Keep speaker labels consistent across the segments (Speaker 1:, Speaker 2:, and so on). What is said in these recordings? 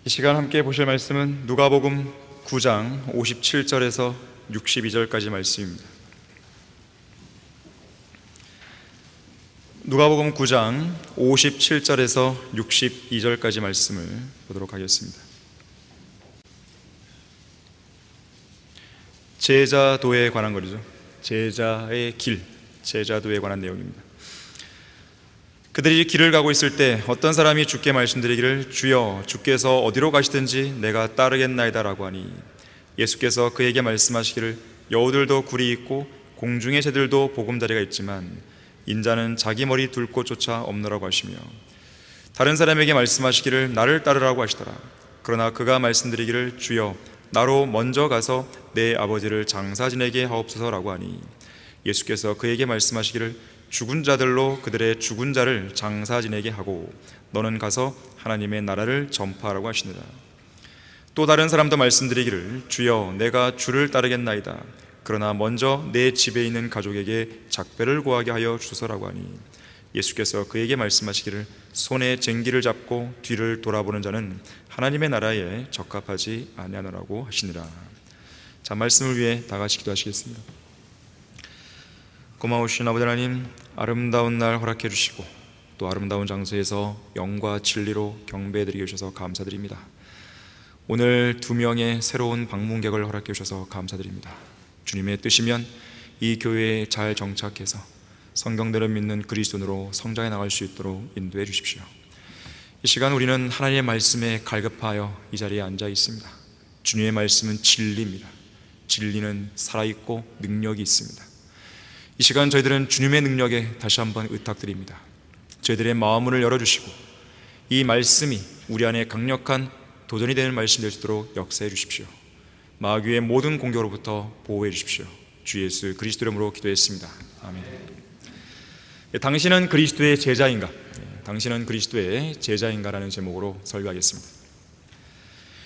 Speaker 1: 이 시간 함께 보실 말씀은 누가복음 9장 57절에서 62절까지 말씀입니다. 누가복음 9장 57절에서 62절까지 말씀을 보도록 하겠습니다. 제자도에 관한 거죠. 제자의 길, 제자도에 관한 내용입니다. 그들이 길을 가고 있을 때 어떤 사람이 주께 말씀드리기를, 주여, 주께서 어디로 가시든지 내가 따르겠나이다 라고 하니, 예수께서 그에게 말씀하시기를, 여우들도 굴이 있고 공중의 새들도 보금자리가 있지만 인자는 자기 머리 둘 곳조차 없노라고 하시며, 다른 사람에게 말씀하시기를 나를 따르라고 하시더라. 그러나 그가 말씀드리기를, 주여, 나로 먼저 가서 내 아버지를 장사 지내게 하옵소서라고 하니, 예수께서 그에게 말씀하시기를, 죽은 자들로 그들의 죽은 자를 장사 지내게 하고 너는 가서 하나님의 나라를 전파하라고 하시니라. 또 다른 사람도 말씀드리기를, 주여, 내가 주를 따르겠나이다. 그러나 먼저 내 집에 있는 가족에게 작배를 구하게 하여 주소서라고 하니, 예수께서 그에게 말씀하시기를, 손에 쟁기를 잡고 뒤를 돌아보는 자는 하나님의 나라에 적합하지 아니하노라고 하시니라. 자, 말씀을 위해 다 같이 기도하시겠습니다. 고마우신 아버지 하나님, 아름다운 날 허락해 주시고 또 아름다운 장소에서 영과 진리로 경배해드리게 주셔서 감사드립니다. 오늘 2명의 새로운 방문객을 허락해 주셔서 감사드립니다. 주님의 뜻이면 이 교회에 잘 정착해서 성경대로 믿는 그리스도인으로 성장해 나갈 수 있도록 인도해 주십시오. 이 시간 우리는 하나님의 말씀에 갈급하여 이 자리에 앉아 있습니다. 주님의 말씀은 진리입니다. 진리는 살아있고 능력이 있습니다. 이 시간 저희들은 주님의 능력에 다시 한번 의탁드립니다. 저희들의 마음문을 열어주시고 이 말씀이 우리 안에 강력한 도전이 되는 말씀이 될 수 있도록 역사해 주십시오. 마귀의 모든 공격으로부터 보호해 주십시오. 주 예수 그리스도 이름으로 기도했습니다. 아멘. 당신은 그리스도의 제자인가? 당신은 그리스도의 제자인가라는 제목으로 설교하겠습니다.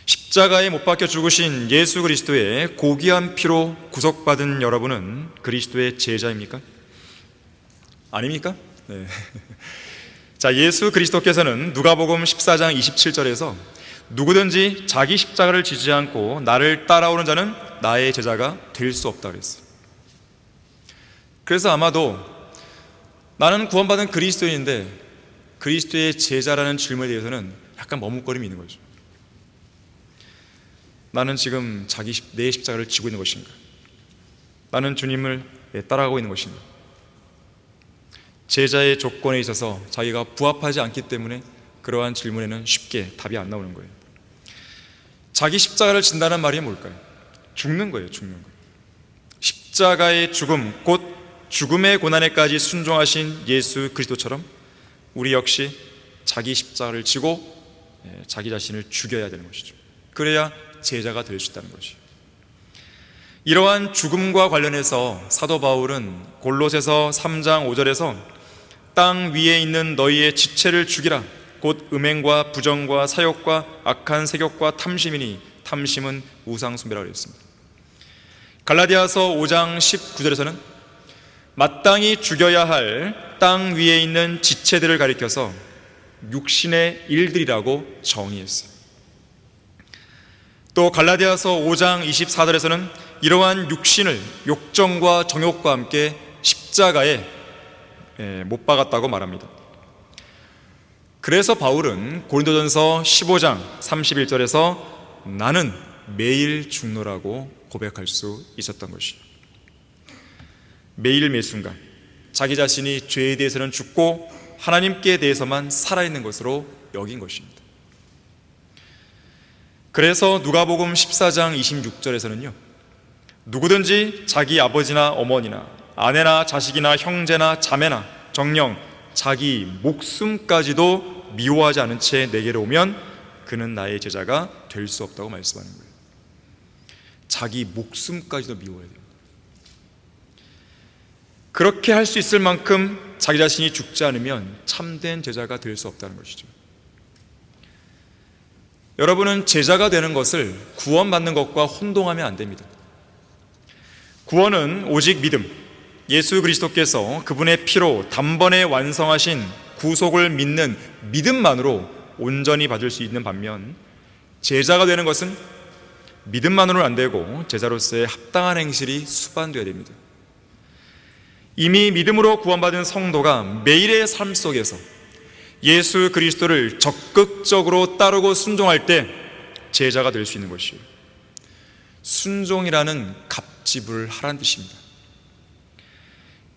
Speaker 1: 십자가에 못 박혀 죽으신 예수 그리스도의 고귀한 피로 구속받은 여러분은 그리스도의 제자입니까? 아닙니까? 네. 자, 예수 그리스도께서는 누가복음 14장 27절에서 누구든지 자기 십자가를 지지 않고 나를 따라오는 자는 나의 제자가 될 수 없다 그랬어요. 그래서 아마도 나는 구원받은 그리스도인인데 그리스도의 제자라는 질문에 대해서는 약간 머뭇거림이 있는 거죠. 나는 지금 내 십자가를 지고 있는 것인가? 나는 주님을 따라가고 있는 것인가? 제자의 조건에 있어서 자기가 부합하지 않기 때문에 그러한 질문에는 쉽게 답이 안 나오는 거예요. 자기 십자가를 진다는 말이 뭘까요? 죽는 거예요. 죽는 거예요. 십자가의 죽음, 곧 죽음의 고난에까지 순종하신 예수 그리스도처럼 우리 역시 자기 십자가를 지고 자기 자신을 죽여야 되는 것이죠. 그래야 제자가 될 수 있다는 것이죠. 이러한 죽음과 관련해서 사도 바울은 골로새서 3장 5절에서 땅 위에 있는 너희의 지체를 죽이라, 곧 음행과 부정과 사욕과 악한 세욕과 탐심이니 탐심은 우상 숭배라고 했습니다. 갈라디아서 5장 19절에서는 마땅히 죽여야 할 땅 위에 있는 지체들을 가리켜서 육신의 일들이라고 정의했어요. 또 갈라디아서 5장 24절에서는 이러한 육신을 욕정과 정욕과 함께 십자가에 못 박았다고 말합니다. 그래서 바울은 고린도전서 15장 31절에서 나는 매일 죽노라고 고백할 수 있었던 것이죠. 매일 매순간 자기 자신이 죄에 대해서는 죽고 하나님께 대해서만 살아있는 것으로 여긴 것입니다. 그래서 누가복음 14장 26절에서는요, 누구든지 자기 아버지나 어머니나 아내나 자식이나 형제나 자매나 정령 자기 목숨까지도 미워하지 않은 채 내게로 오면 그는 나의 제자가 될 수 없다고 말씀하는 거예요. 자기 목숨까지도 미워해야 됩니다. 그렇게 할 수 있을 만큼 자기 자신이 죽지 않으면 참된 제자가 될 수 없다는 것이죠. 여러분은 제자가 되는 것을 구원받는 것과 혼동하면 안 됩니다. 구원은 오직 믿음, 예수 그리스도께서 그분의 피로 단번에 완성하신 구속을 믿는 믿음만으로 온전히 받을 수 있는 반면, 제자가 되는 것은 믿음만으로는 안 되고 제자로서의 합당한 행실이 수반되어야 됩니다. 이미 믿음으로 구원받은 성도가 매일의 삶 속에서 예수 그리스도를 적극적으로 따르고 순종할 때 제자가 될 수 있는 것이에요. 순종이라는 갑집을 하라는 뜻입니다.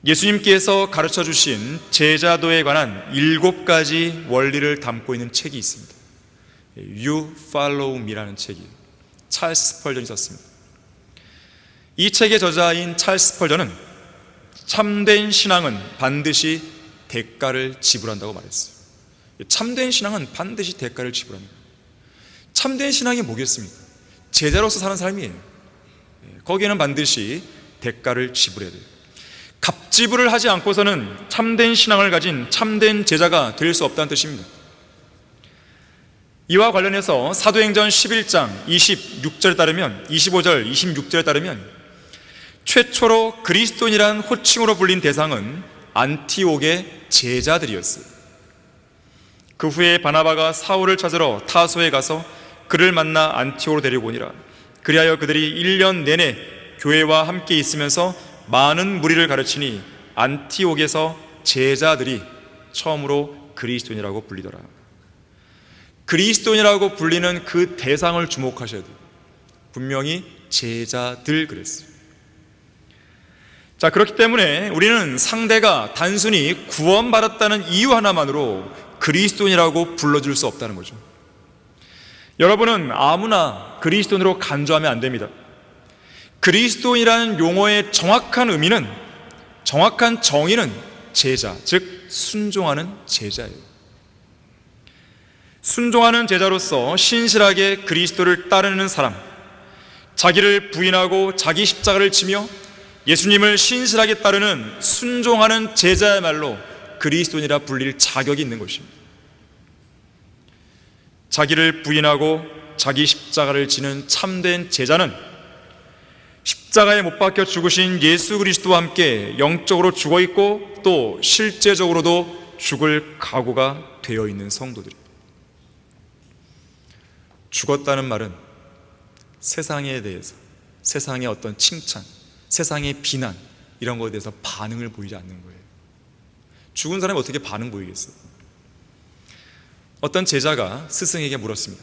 Speaker 1: 예수님께서 가르쳐 주신 제자도에 관한 7가지 원리를 담고 있는 책이 있습니다. You Follow Me라는 책이에요. 찰스 스펄전이 썼습니다. 이 책의 저자인 찰스 스펄전은 참된 신앙은 반드시 대가를 지불한다고 말했어요. 참된 신앙은 반드시 대가를 지불합니다. 참된 신앙이 뭐겠습니까? 제자로서 사는 삶이에요. 거기에는 반드시 대가를 지불해야 돼요. 갑지불을 하지 않고서는 참된 신앙을 가진 참된 제자가 될 수 없다는 뜻입니다. 이와 관련해서 사도행전 11장 26절에 따르면 25절 26절에 따르면 최초로 그리스도인이란 호칭으로 불린 대상은 안티옥의 제자들이었어요. 그 후에 바나바가 사울을 찾으러 타소에 가서 그를 만나 안티옥으로 데리고 오니라. 그리하여 그들이 1년 내내 교회와 함께 있으면서 많은 무리를 가르치니 안티옥에서 제자들이 처음으로 그리스도인이라고 불리더라. 그리스도인이라고 불리는 그 대상을 주목하셔야 돼요. 분명히 제자들 그랬어요. 자, 그렇기 때문에 우리는 상대가 단순히 구원받았다는 이유 하나만으로 그리스도인이라고 불러줄 수 없다는 거죠. 여러분은 아무나 그리스도인으로 간주하면 안 됩니다. 그리스도인이라는 용어의 정확한 의미는, 정확한 정의는 제자, 즉 순종하는 제자예요. 순종하는 제자로서 신실하게 그리스도를 따르는 사람, 자기를 부인하고 자기 십자가를 지며 예수님을 신실하게 따르는 순종하는 제자야말로 그리스도인이라 불릴 자격이 있는 것입니다. 자기를 부인하고 자기 십자가를 지는 참된 제자는 십자가에 못 박혀 죽으신 예수 그리스도와 함께 영적으로 죽어있고 또 실제적으로도 죽을 각오가 되어 있는 성도들입니다. 죽었다는 말은 세상에 대해서, 세상의 어떤 칭찬, 세상의 비난 이런 것에 대해서 반응을 보이지 않는 거예요. 죽은 사람이 어떻게 반응 보이겠어요? 어떤 제자가 스승에게 물었습니다.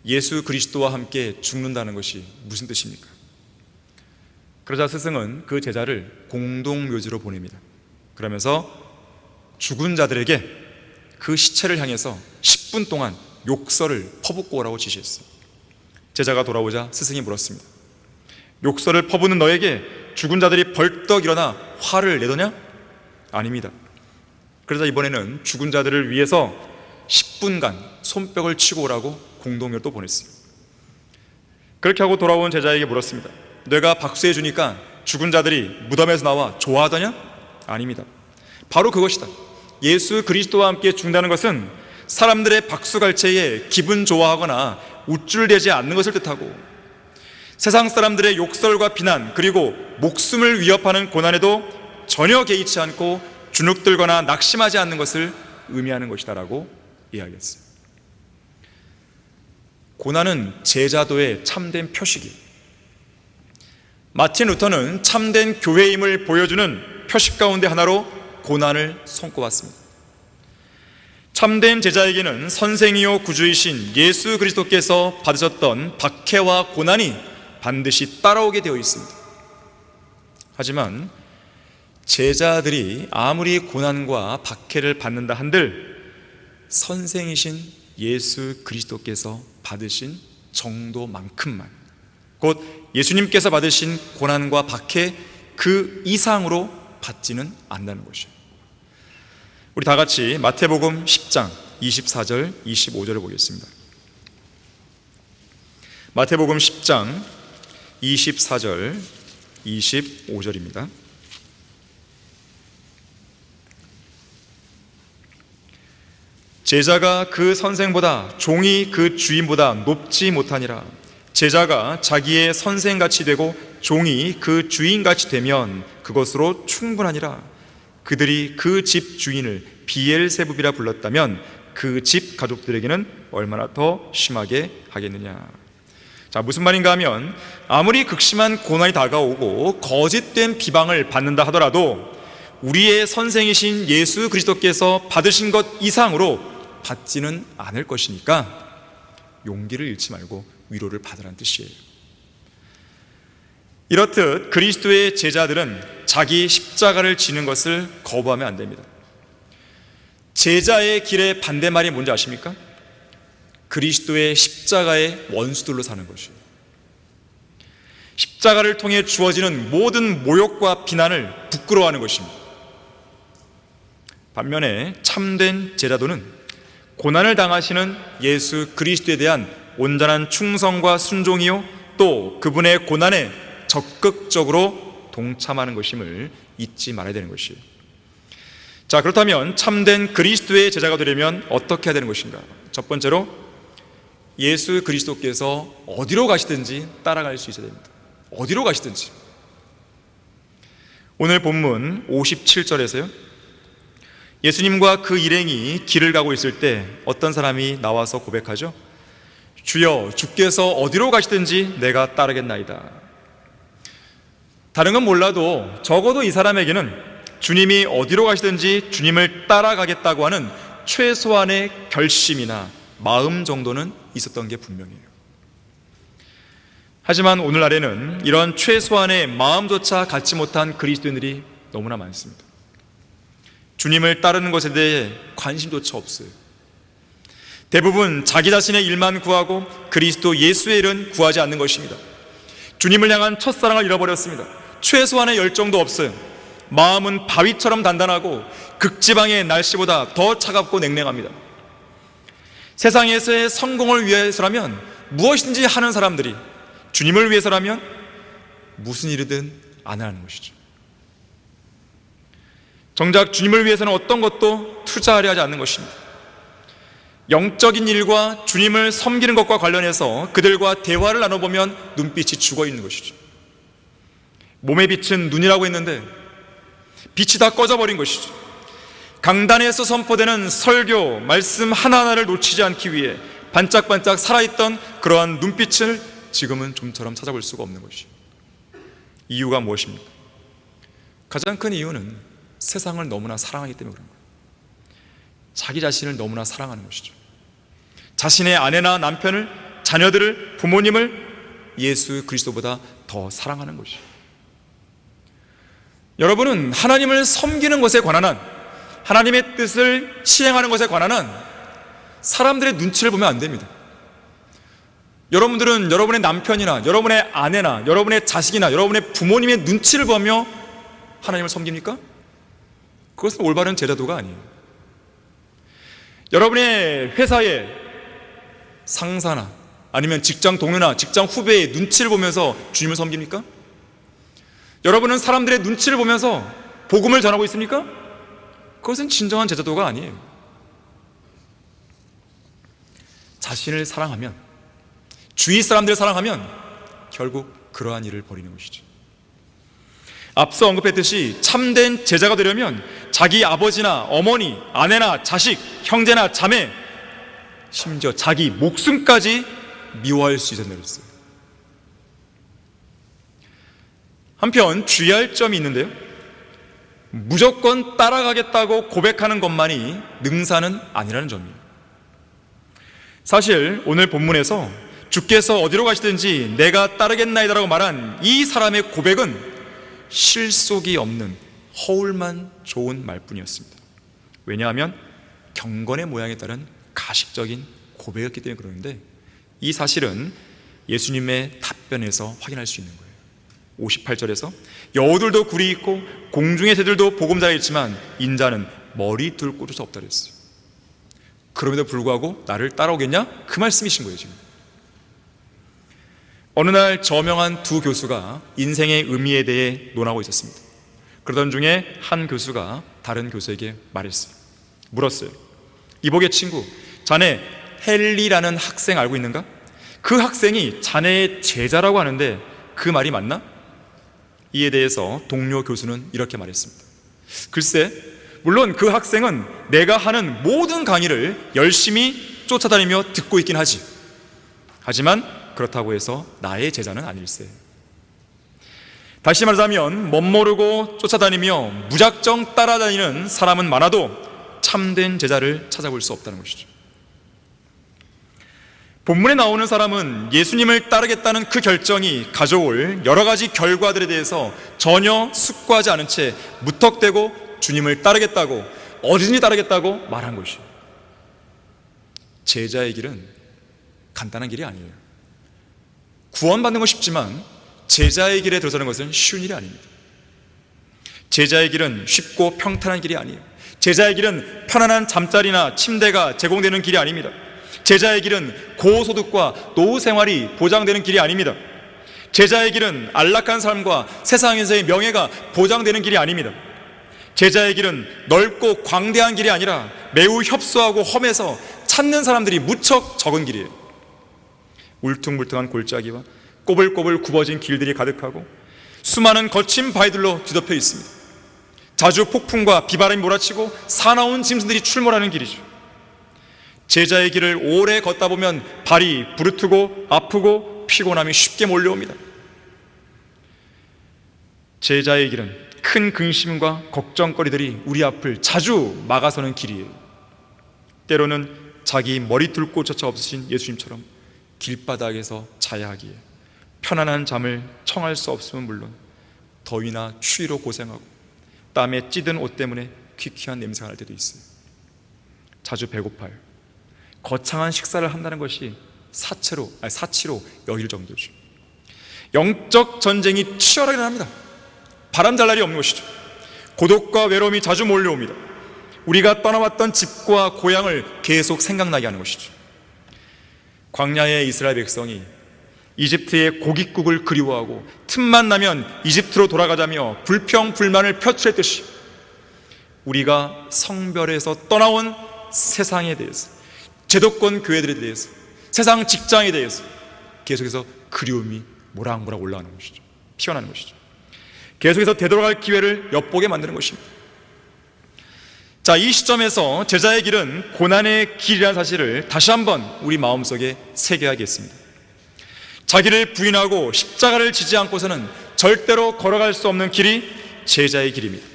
Speaker 1: 예수 그리스도와 함께 죽는다는 것이 무슨 뜻입니까? 그러자 스승은 그 제자를 공동묘지로 보냅니다. 그러면서 죽은 자들에게 그 시체를 향해서 10분 동안 욕설을 퍼붓고 오라고 지시했어요. 제자가 돌아오자 스승이 물었습니다. 욕설을 퍼붓는 너에게 죽은 자들이 벌떡 일어나 화를 내더냐? 아닙니다. 그러자 이번에는 죽은 자들을 위해서 10분간 손뼉을 치고 오라고 공동묘로 또 보냈어요. 그렇게 하고 돌아온 제자에게 물었습니다. 내가 박수해 주니까 죽은 자들이 무덤에서 나와 좋아하더냐? 아닙니다. 바로 그것이다. 예수 그리스도와 함께 죽는다는 것은 사람들의 박수갈채에 기분 좋아하거나 우쭐대지 않는 것을 뜻하고 세상 사람들의 욕설과 비난 그리고 목숨을 위협하는 고난에도 전혀 개의치 않고 주눅들거나 낙심하지 않는 것을 의미하는 것이다 라고 이야기했어요. 고난은 제자도의 참된 표식이에요. 마틴 루터는 참된 교회임을 보여주는 표식 가운데 하나로 고난을 손꼽았습니다. 참된 제자에게는 선생이요 구주이신 예수 그리스도께서 받으셨던 박해와 고난이 반드시 따라오게 되어 있습니다. 하지만 제자들이 아무리 고난과 박해를 받는다 한들 선생이신 예수 그리스도께서 받으신 정도만큼만, 곧 예수님께서 받으신 고난과 박해 그 이상으로 받지는 않는다는 것이에요. 우리 다 같이 마태복음 10장 24절 25절을 보겠습니다. 마태복음 10장 24절 25절입니다. 제자가 그 선생보다 종이 그 주인보다 높지 못하니라. 제자가 자기의 선생같이 되고 종이 그 주인같이 되면 그것으로 충분하니라. 그들이 그 집 주인을 비엘세붑이라 불렀다면 그 집 가족들에게는 얼마나 더 심하게 하겠느냐. 자, 무슨 말인가 하면 아무리 극심한 고난이 다가오고 거짓된 비방을 받는다 하더라도 우리의 선생이신 예수 그리스도께서 받으신 것 이상으로 받지는 않을 것이니까 용기를 잃지 말고 위로를 받으라는 뜻이에요. 이렇듯 그리스도의 제자들은 자기 십자가를 지는 것을 거부하면 안 됩니다. 제자의 길의 반대말이 뭔지 아십니까? 그리스도의 십자가의 원수들로 사는 것이에요. 십자가를 통해 주어지는 모든 모욕과 비난을 부끄러워하는 것입니다. 반면에 참된 제자도는 고난을 당하시는 예수 그리스도에 대한 온전한 충성과 순종이요 또 그분의 고난에 적극적으로 동참하는 것임을 잊지 말아야 되는 것이에요. 자, 그렇다면 참된 그리스도의 제자가 되려면 어떻게 해야 되는 것인가? 첫 번째로 예수 그리스도께서 어디로 가시든지 따라갈 수 있어야 됩니다. 어디로 가시든지. 오늘 본문 57절에서요 예수님과 그 일행이 길을 가고 있을 때 어떤 사람이 나와서 고백하죠. 주여, 주께서 어디로 가시든지 내가 따르겠나이다. 다른 건 몰라도 적어도 이 사람에게는 주님이 어디로 가시든지 주님을 따라가겠다고 하는 최소한의 결심이나 마음 정도는 있었던 게 분명해요. 하지만 오늘날에는 이런 최소한의 마음조차 갖지 못한 그리스도인들이 너무나 많습니다. 주님을 따르는 것에 대해 관심조차 없어요. 대부분 자기 자신의 일만 구하고 그리스도 예수의 일은 구하지 않는 것입니다. 주님을 향한 첫사랑을 잃어버렸습니다. 최소한의 열정도 없어요. 마음은 바위처럼 단단하고 극지방의 날씨보다 더 차갑고 냉랭합니다. 세상에서의 성공을 위해서라면 무엇이든지 하는 사람들이 주님을 위해서라면 무슨 일이든 안 하는 것이죠. 정작 주님을 위해서는 어떤 것도 투자하려 하지 않는 것입니다. 영적인 일과 주님을 섬기는 것과 관련해서 그들과 대화를 나눠보면 눈빛이 죽어있는 것이죠. 몸의 빛은 눈이라고 했는데 빛이 다 꺼져버린 것이죠. 강단에서 선포되는 설교, 말씀 하나하나를 놓치지 않기 위해 반짝반짝 살아있던 그러한 눈빛을 지금은 좀처럼 찾아볼 수가 없는 것이죠. 이유가 무엇입니까? 가장 큰 이유는 세상을 너무나 사랑하기 때문에 그런 거예요. 자기 자신을 너무나 사랑하는 것이죠. 자신의 아내나 남편을, 자녀들을, 부모님을 예수 그리스도보다 더 사랑하는 것이죠. 여러분은 하나님을 섬기는 것에 관한 한, 하나님의 뜻을 시행하는 것에 관한 한 사람들의 눈치를 보면 안 됩니다. 여러분들은 여러분의 남편이나 여러분의 아내나 여러분의 자식이나 여러분의 부모님의 눈치를 보며 하나님을 섬깁니까? 그것은 올바른 제자도가 아니에요. 여러분의 회사의 상사나 아니면 직장 동료나 직장 후배의 눈치를 보면서 주님을 섬깁니까? 여러분은 사람들의 눈치를 보면서 복음을 전하고 있습니까? 그것은 진정한 제자도가 아니에요. 자신을 사랑하면, 주위 사람들을 사랑하면 결국 그러한 일을 벌이는 것이죠. 앞서 언급했듯이 참된 제자가 되려면 자기 아버지나 어머니, 아내나 자식, 형제나 자매, 심지어 자기 목숨까지 미워할 수 있어야 했어요. 한편 주의할 점이 있는데요, 무조건 따라가겠다고 고백하는 것만이 능사는 아니라는 점이에요. 사실 오늘 본문에서 주께서 어디로 가시든지 내가 따르겠나이다라고 말한 이 사람의 고백은 실속이 없는 허울만 좋은 말뿐이었습니다. 왜냐하면 경건의 모양에 따른 가식적인 고백이었기 때문에 그러는데, 이 사실은 예수님의 답변에서 확인할 수 있는 거예요. 58절에서 여우들도 굴이 있고 공중의 새들도 보금자리에 있지만 인자는 머리 둘 곳조차 없다 그랬어요. 그럼에도 불구하고 나를 따라오겠냐? 그 말씀이신 거예요. 지금 어느 날 저명한 두 교수가 인생의 의미에 대해 논하고 있었습니다. 그러던 중에 한 교수가 다른 교수에게 말했어요. 물었어요. 이복의 친구, 자네 헨리라는 학생 알고 있는가? 그 학생이 자네의 제자라고 하는데 그 말이 맞나? 이에 대해서 동료 교수는 이렇게 말했습니다. 글쎄, 물론 그 학생은 내가 하는 모든 강의를 열심히 쫓아다니며 듣고 있긴 하지. 하지만 그렇다고 해서 나의 제자는 아닐세. 다시 말하자면 멋모르고 쫓아다니며 무작정 따라다니는 사람은 많아도 참된 제자를 찾아볼 수 없다는 것이죠. 본문에 나오는 사람은 예수님을 따르겠다는 그 결정이 가져올 여러 가지 결과들에 대해서 전혀 숙고하지 않은 채 무턱대고 주님을 따르겠다고, 어디든지 따르겠다고 말한 것이에요. 제자의 길은 간단한 길이 아니에요. 구원받는 건 쉽지만 제자의 길에 들어서는 것은 쉬운 일이 아닙니다. 제자의 길은 쉽고 평탄한 길이 아니에요. 제자의 길은 편안한 잠자리나 침대가 제공되는 길이 아닙니다. 제자의 길은 고소득과 노후 생활이 보장되는 길이 아닙니다. 제자의 길은 안락한 삶과 세상에서의 명예가 보장되는 길이 아닙니다. 제자의 길은 넓고 광대한 길이 아니라 매우 협소하고 험해서 찾는 사람들이 무척 적은 길이에요. 울퉁불퉁한 골짜기와 꼬불꼬불 굽어진 길들이 가득하고 수많은 거친 바위들로 뒤덮여 있습니다. 자주 폭풍과 비바람이 몰아치고 사나운 짐승들이 출몰하는 길이죠. 제자의 길을 오래 걷다 보면 발이 부르트고 아프고 피곤함이 쉽게 몰려옵니다. 제자의 길은 큰 근심과 걱정거리들이 우리 앞을 자주 막아서는 길이에요. 때로는 자기 머리둘곳조차 없으신 예수님처럼 길바닥에서 자야 하기에 편안한 잠을 청할 수 없으면 물론 더위나 추위로 고생하고 땀에 찌든 옷 때문에 퀴퀴한 냄새가 날 때도 있어요. 자주 배고파요. 거창한 식사를 한다는 것이 사치로 여길 정도죠. 영적 전쟁이 치열하게 일어납니다. 바람잘 날이 없는 것이죠. 고독과 외로움이 자주 몰려옵니다. 우리가 떠나왔던 집과 고향을 계속 생각나게 하는 것이죠. 광야의 이스라엘 백성이 이집트의 고깃국을 그리워하고 틈만 나면 이집트로 돌아가자며 불평불만을 표출했듯이 우리가 성별에서 떠나온 세상에 대해서, 제도권 교회들에 대해서, 세상 직장에 대해서 계속해서 그리움이 모락모락 올라가는 것이죠. 피어나는 것이죠. 계속해서 되돌아갈 기회를 엿보게 만드는 것입니다. 자, 이 시점에서 제자의 길은 고난의 길이라는 사실을 다시 한번 우리 마음속에 새겨야겠습니다. 자기를 부인하고 십자가를 지지 않고서는 절대로 걸어갈 수 없는 길이 제자의 길입니다.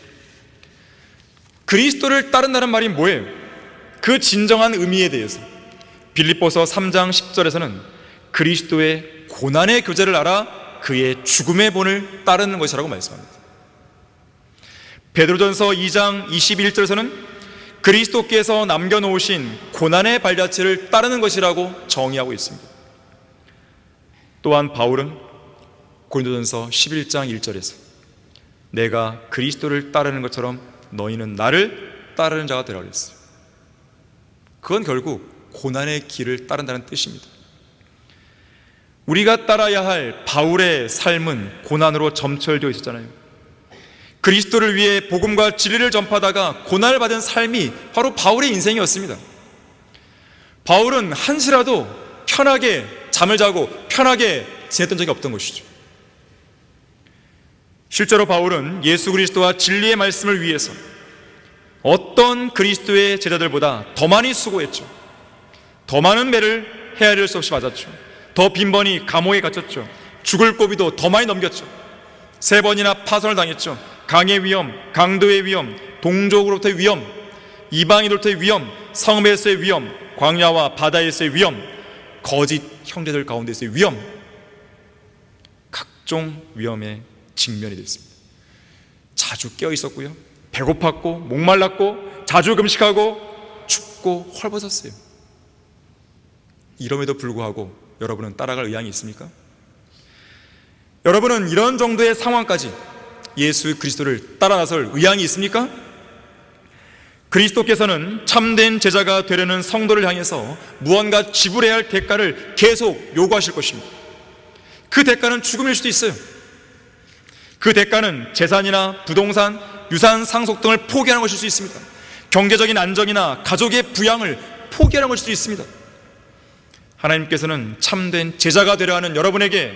Speaker 1: 그리스도를 따른다는 말이 뭐예요? 그 진정한 의미에 대해서 빌립보서 3장 10절에서는 그리스도의 고난의 교제를 알아 그의 죽음의 본을 따르는 것이라고 말씀합니다. 베드로전서 2장 21절에서는 그리스도께서 남겨놓으신 고난의 발자취를 따르는 것이라고 정의하고 있습니다. 또한 바울은 고린도전서 11장 1절에서 내가 그리스도를 따르는 것처럼 너희는 나를 따르는 자가 되라 그랬어요. 그건 결국 고난의 길을 따른다는 뜻입니다. 우리가 따라야 할 바울의 삶은 고난으로 점철되어 있었잖아요. 그리스도를 위해 복음과 진리를 전파하다가 고난을 받은 삶이 바로 바울의 인생이었습니다. 바울은 한시라도 편하게 잠을 자고 편하게 지냈던 적이 없던 것이죠. 실제로 바울은 예수 그리스도와 진리의 말씀을 위해서 어떤 그리스도의 제자들보다 더 많이 수고했죠. 더 많은 매를 헤아릴 수 없이 맞았죠. 더 빈번히 감옥에 갇혔죠. 죽을 고비도 더 많이 넘겼죠. 3번이나 파선을 당했죠. 강의 위험, 강도의 위험, 동족으로부터의 위험, 이방인으로부터의 위험, 성읍에서의 위험, 광야와 바다에서의 위험, 거짓 형제들 가운데서의 위험, 각종 위험에 직면이 됐습니다. 자주 깨어 있었고요, 배고팠고 목말랐고 자주 금식하고 춥고 헐벗었어요. 이럼에도 불구하고 여러분은 따라갈 의향이 있습니까? 여러분은 이런 정도의 상황까지 예수 그리스도를 따라 나설 의향이 있습니까? 그리스도께서는 참된 제자가 되려는 성도를 향해서 무언가 지불해야 할 대가를 계속 요구하실 것입니다. 그 대가는 죽음일 수도 있어요. 그 대가는 재산이나 부동산, 유산 상속 등을 포기하는 것일 수 있습니다. 경제적인 안정이나 가족의 부양을 포기하는 것일 수도 있습니다. 하나님께서는 참된 제자가 되려 하는 여러분에게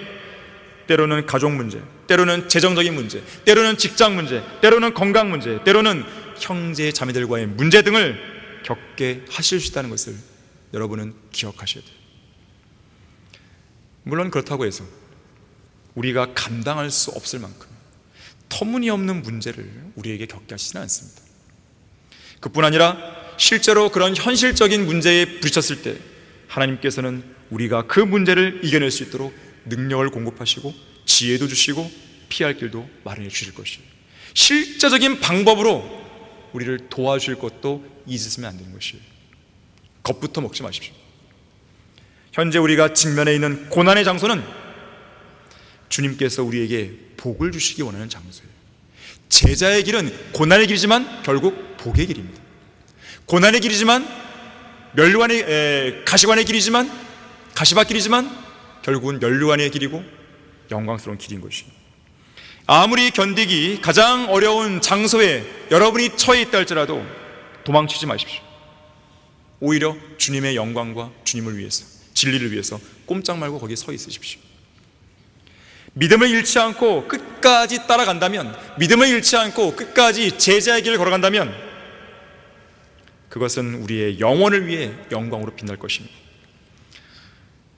Speaker 1: 때로는 가족 문제, 때로는 재정적인 문제, 때로는 직장 문제, 때로는 건강 문제, 때로는 형제 자매들과의 문제 등을 겪게 하실 수 있다는 것을 여러분은 기억하셔야 돼요. 물론 그렇다고 해서 우리가 감당할 수 없을 만큼 터무니없는 문제를 우리에게 겪게 하시지는 않습니다. 그뿐 아니라 실제로 그런 현실적인 문제에 부딪혔을 때 하나님께서는 우리가 그 문제를 이겨낼 수 있도록 능력을 공급하시고 지혜도 주시고 피할 길도 마련해 주실 것이에요. 실제적인 방법으로 우리를 도와주실 것도 잊으시면 안 되는 것이에요. 겁부터 먹지 마십시오. 현재 우리가 직면해 있는 고난의 장소는 주님께서 우리에게 복을 주시기 원하는 장소예요. 제자의 길은 고난의 길이지만 결국 복의 길입니다. 고난의 길이지만 가시관의 길이지만 가시밭길이지만 결국은 면류관의 길이고 영광스러운 길인 것이에요. 아무리 견디기 가장 어려운 장소에 여러분이 처해 있다 할지라도 도망치지 마십시오. 오히려 주님의 영광과 주님을 위해서, 진리를 위해서 꼼짝 말고 거기에 서 있으십시오. 믿음을 잃지 않고 끝까지 따라간다면, 믿음을 잃지 않고 끝까지 제자의 길을 걸어간다면 그것은 우리의 영혼을 위해 영광으로 빛날 것입니다.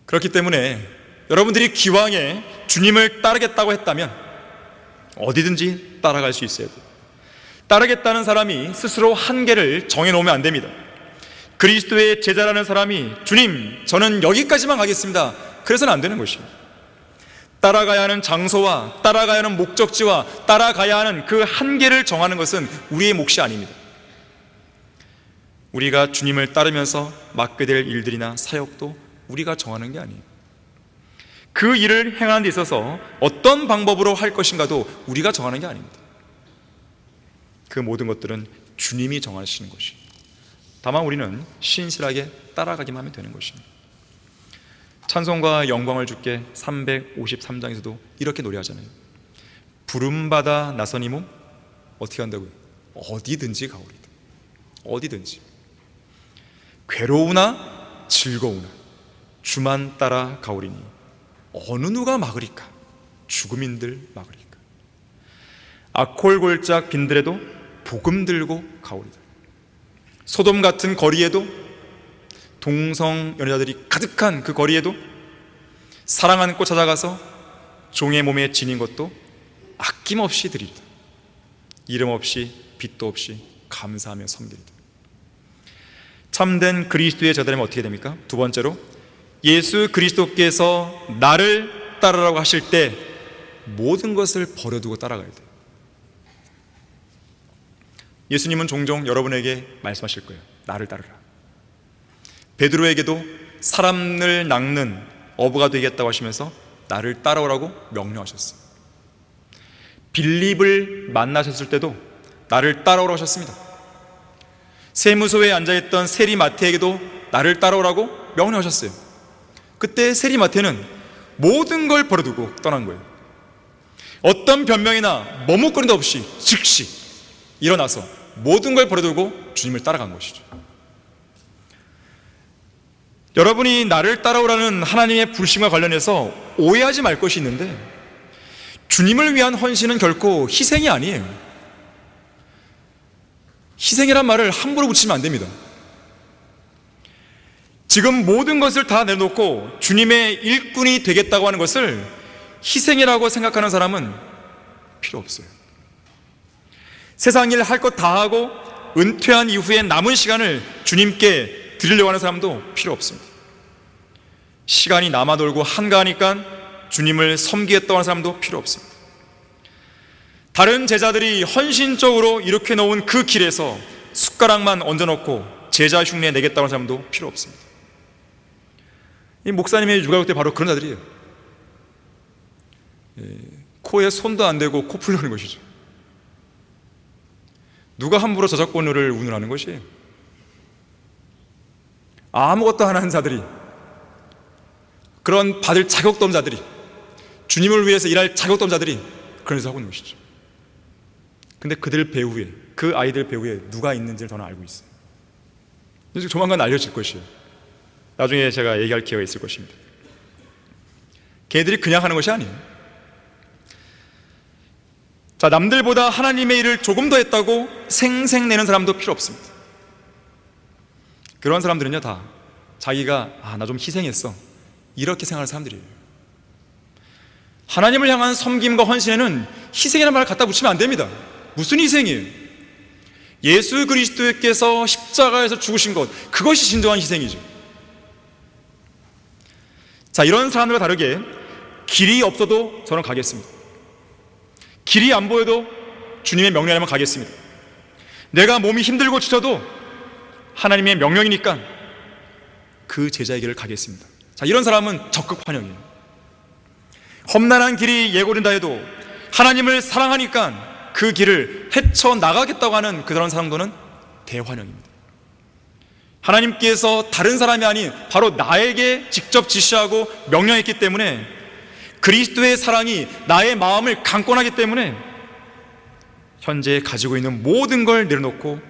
Speaker 1: 그렇기 때문에 여러분들이 기왕에 주님을 따르겠다고 했다면 어디든지 따라갈 수 있어야 돼요. 따르겠다는 사람이 스스로 한계를 정해놓으면 안 됩니다. 그리스도의 제자라는 사람이 주님, 저는 여기까지만 가겠습니다, 그래서는 안 되는 것입니다. 따라가야 하는 장소와 따라가야 하는 목적지와 따라가야 하는 그 한계를 정하는 것은 우리의 몫이 아닙니다. 우리가 주님을 따르면서 맡게 될 일들이나 사역도 우리가 정하는 게 아니에요. 그 일을 행하는 데 있어서 어떤 방법으로 할 것인가도 우리가 정하는 게 아닙니다. 그 모든 것들은 주님이 정하시는 것이에요. 다만 우리는 신실하게 따라가기만 하면 되는 것입니다. 찬송과 영광을 주께 353장에서도 이렇게 노래하잖아요. 부름받아 나선 이 몸 어떻게 한다고요? 어디든지 가오리다. 어디든지. 괴로우나 즐거우나 주만 따라 가오리니 어느 누가 막으리까? 죽음인들 막으리까? 악홀골짝 빈들에도 복음 들고 가오리다. 소돔 같은 거리에도, 동성 연애자들이 가득한 그 거리에도 사랑 안고 찾아가서 종의 몸에 지닌 것도 아낌없이 드리리다. 이름 없이 빚도 없이 감사하며 섬기리다. 참된 그리스도의 제자라면 어떻게 됩니까? 두 번째로, 예수 그리스도께서 나를 따르라고 하실 때 모든 것을 버려두고 따라가야 돼요. 예수님은 종종 여러분에게 말씀하실 거예요. 나를 따르라. 베드로에게도 사람을 낚는 어부가 되겠다고 하시면서 나를 따라오라고 명령하셨어요. 빌립을 만나셨을 때도 나를 따라오라고 하셨습니다. 세무소에 앉아있던 세리마태에게도 나를 따라오라고 명령하셨어요. 그때 세리마태는 모든 걸 버려두고 떠난 거예요. 어떤 변명이나 머뭇거림도 없이 즉시 일어나서 모든 걸 버려두고 주님을 따라간 것이죠. 여러분이 나를 따라오라는 하나님의 부르심과 관련해서 오해하지 말 것이 있는데, 주님을 위한 헌신은 결코 희생이 아니에요. 희생이란 말을 함부로 붙이면 안 됩니다. 지금 모든 것을 다 내놓고 주님의 일꾼이 되겠다고 하는 것을 희생이라고 생각하는 사람은 필요 없어요. 세상 일 할 것 다 하고 은퇴한 이후에 남은 시간을 주님께 드리려고 하는 사람도 필요 없습니다. 시간이 남아돌고 한가하니까 주님을 섬기겠다고 하는 사람도 필요 없습니다. 다른 제자들이 헌신적으로 이렇게 놓은 그 길에서 숟가락만 얹어놓고 제자 흉내 내겠다고 하는 사람도 필요 없습니다. 이 목사님의 육아육 때 바로 그런 자들이에요. 코에 손도 안 대고 코 풀려는 것이죠. 누가 함부로 저작권료를 운운하는 것이에요? 아무것도 안 하는 자들이, 그런 받을 자격도 없는 자들이, 주님을 위해서 일할 자격도 없는 자들이 그런 짓을 하고 있는 것이죠. 근데 그들 배후에, 그 아이들 배후에 누가 있는지를 저는 알고 있어요. 조만간 알려질 것이에요. 나중에 제가 얘기할 기회가 있을 것입니다. 걔들이 그냥 하는 것이 아니에요. 자, 남들보다 하나님의 일을 조금 더 했다고 생색내는 사람도 필요 없습니다. 그런 사람들은요, 다 자기가 나 좀 희생했어, 이렇게 생각하는 사람들이에요. 하나님을 향한 섬김과 헌신에는 희생이라는 말을 갖다 붙이면 안 됩니다. 무슨 희생이에요? 예수 그리스도께서 십자가에서 죽으신 것, 그것이 진정한 희생이죠. 자, 이런 사람들과 다르게 길이 없어도 저는 가겠습니다. 길이 안 보여도 주님의 명령이라면 가겠습니다. 내가 몸이 힘들고 지쳐도 하나님의 명령이니까 그 제자의 길을 가겠습니다. 자, 이런 사람은 적극 환영이에요. 험난한 길이 예고된다 해도 하나님을 사랑하니까 그 길을 헤쳐나가겠다고 하는 그런 사람도는 대환영입니다. 하나님께서 다른 사람이 아닌 바로 나에게 직접 지시하고 명령했기 때문에, 그리스도의 사랑이 나의 마음을 강권하기 때문에 현재 가지고 있는 모든 걸 내려놓고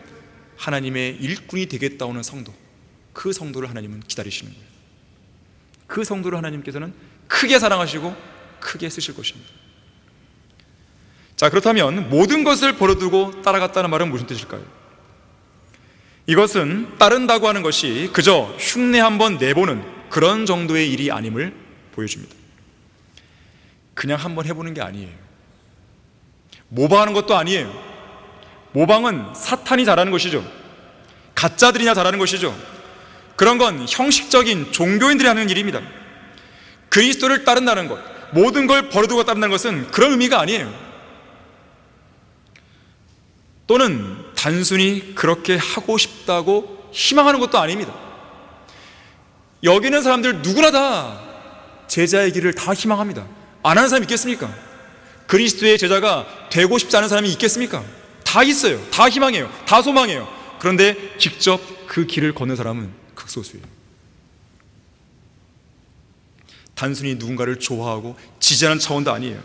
Speaker 1: 하나님의 일꾼이 되겠다 오는 성도, 그 성도를 하나님은 기다리시는 거예요. 그 성도를 하나님께서는 크게 사랑하시고 크게 쓰실 것입니다. 자, 그렇다면 모든 것을 버려두고 따라갔다는 말은 무슨 뜻일까요? 이것은 따른다고 하는 것이 그저 흉내 한번 내보는 그런 정도의 일이 아님을 보여줍니다. 그냥 한번 해보는 게 아니에요. 모방하는 것도 아니에요. 모방은 사탄이 잘하는 것이죠. 가짜들이나 잘하는 것이죠. 그런 건 형식적인 종교인들이 하는 일입니다. 그리스도를 따른다는 것, 모든 걸 버려두고 따른다는 것은 그런 의미가 아니에요. 또는 단순히 그렇게 하고 싶다고 희망하는 것도 아닙니다. 여기 있는 사람들 누구나 다 제자의 길을 다 희망합니다. 안 하는 사람이 있겠습니까? 그리스도의 제자가 되고 싶지 않은 사람이 있겠습니까? 다 있어요. 다 희망해요. 다 소망해요. 그런데 직접 그 길을 걷는 사람은 극소수예요. 단순히 누군가를 좋아하고 지지하는 차원도 아니에요.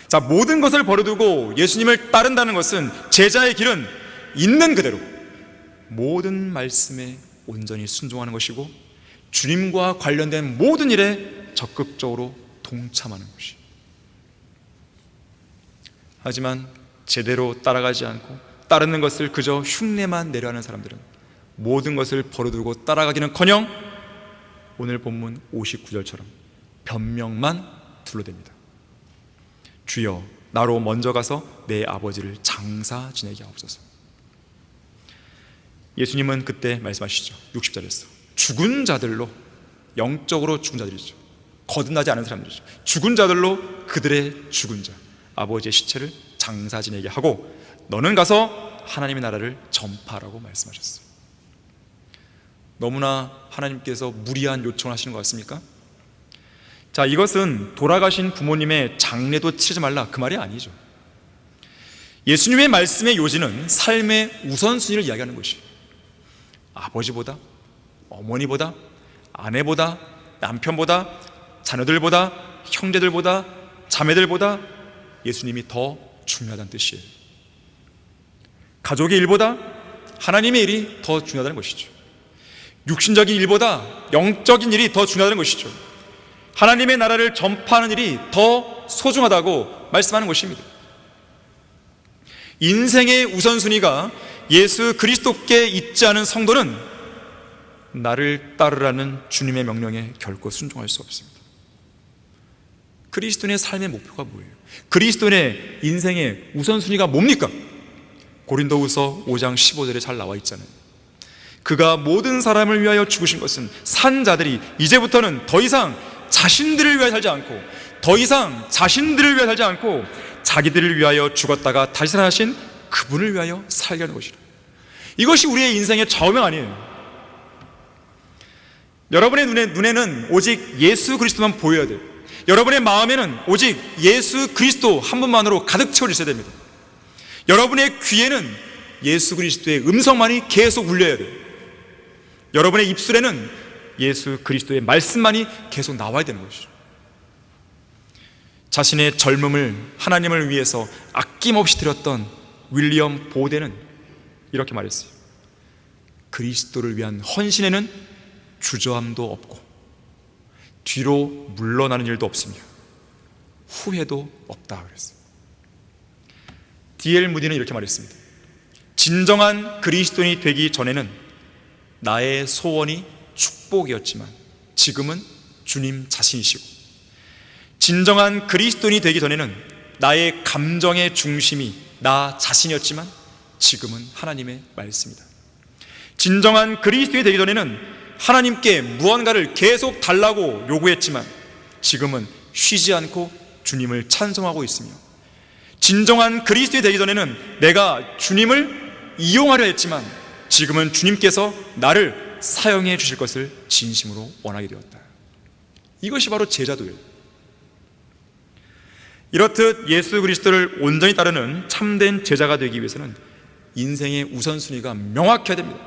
Speaker 1: 자, 모든 것을 버려두고 예수님을 따른다는 것은, 제자의 길은 있는 그대로 모든 말씀에 온전히 순종하는 것이고 주님과 관련된 모든 일에 적극적으로 동참하는 것이에요. 하지만 제대로 따라가지 않고 따르는 것을 그저 흉내만 내려하는 사람들은 모든 것을 버려두고 따라가기는커녕 오늘 본문 59절처럼 변명만 둘러댑니다. 주여, 나로 먼저 가서 내 아버지를 장사 지내게 하옵소서. 예수님은 그때 말씀하시죠. 60절에서 죽은 자들로, 영적으로 죽은 자들이죠. 거듭나지 않은 사람들이죠. 죽은 자들로 그들의 죽은 자, 아버지의 시체를 장사 지내게 하고 너는 가서 하나님의 나라를 전파하라고 말씀하셨어요. 너무나 하나님께서 무리한 요청을 하시는 것 같습니까? 자, 이것은 돌아가신 부모님의 장례도 치르지 말라, 그 말이 아니죠. 예수님의 말씀의 요지는 삶의 우선순위를 이야기하는 것이에요. 아버지보다, 어머니보다, 아내보다, 남편보다, 자녀들보다, 형제들보다, 자매들보다 예수님이 더 중요하다는 뜻이에요. 가족의 일보다 하나님의 일이 더 중요하다는 것이죠. 육신적인 일보다 영적인 일이 더 중요하다는 것이죠. 하나님의 나라를 전파하는 일이 더 소중하다고 말씀하는 것입니다. 인생의 우선순위가 예수 그리스도께 있지 않은 성도는 나를 따르라는 주님의 명령에 결코 순종할 수 없습니다. 그리스도인의 삶의 목표가 뭐예요? 그리스도인의 인생의 우선순위가 뭡니까? 고린도후서 5장 15절에 잘 나와 있잖아요. 그가 모든 사람을 위하여 죽으신 것은 산 자들이 이제부터는 더 이상 자신들을 위하여 살지 않고, 더 이상 자신들을 위하여 살지 않고 자기들을 위하여 죽었다가 다시 살아나신 그분을 위하여 살게 하는 것이라. 이것이 우리의 인생의 좌우명 아니에요. 여러분의 눈에는 오직 예수 그리스도만 보여야 돼요. 여러분의 마음에는 오직 예수 그리스도 한 분만으로 가득 채워 있어야 됩니다. 여러분의 귀에는 예수 그리스도의 음성만이 계속 울려야 돼요. 여러분의 입술에는 예수 그리스도의 말씀만이 계속 나와야 되는 것이죠. 자신의 젊음을 하나님을 위해서 아낌없이 드렸던 윌리엄 보데는 이렇게 말했어요. 그리스도를 위한 헌신에는 주저함도 없고 뒤로 물러나는 일도 없으며 후회도 없다 그랬어요. D.L. 무디는 이렇게 말했습니다. 진정한 그리스도인이 되기 전에는 나의 소원이 축복이었지만 지금은 주님 자신이시고, 진정한 그리스도인이 되기 전에는 나의 감정의 중심이 나 자신이었지만 지금은 하나님의 말씀이다. 진정한 그리스도인이 되기 전에는 하나님께 무언가를 계속 달라고 요구했지만 지금은 쉬지 않고 주님을 찬송하고 있으며, 진정한 그리스도인이 되기 전에는 내가 주님을 이용하려 했지만 지금은 주님께서 나를 사용해 주실 것을 진심으로 원하게 되었다. 이것이 바로 제자도예요. 이렇듯 예수 그리스도를 온전히 따르는 참된 제자가 되기 위해서는 인생의 우선순위가 명확해야 됩니다.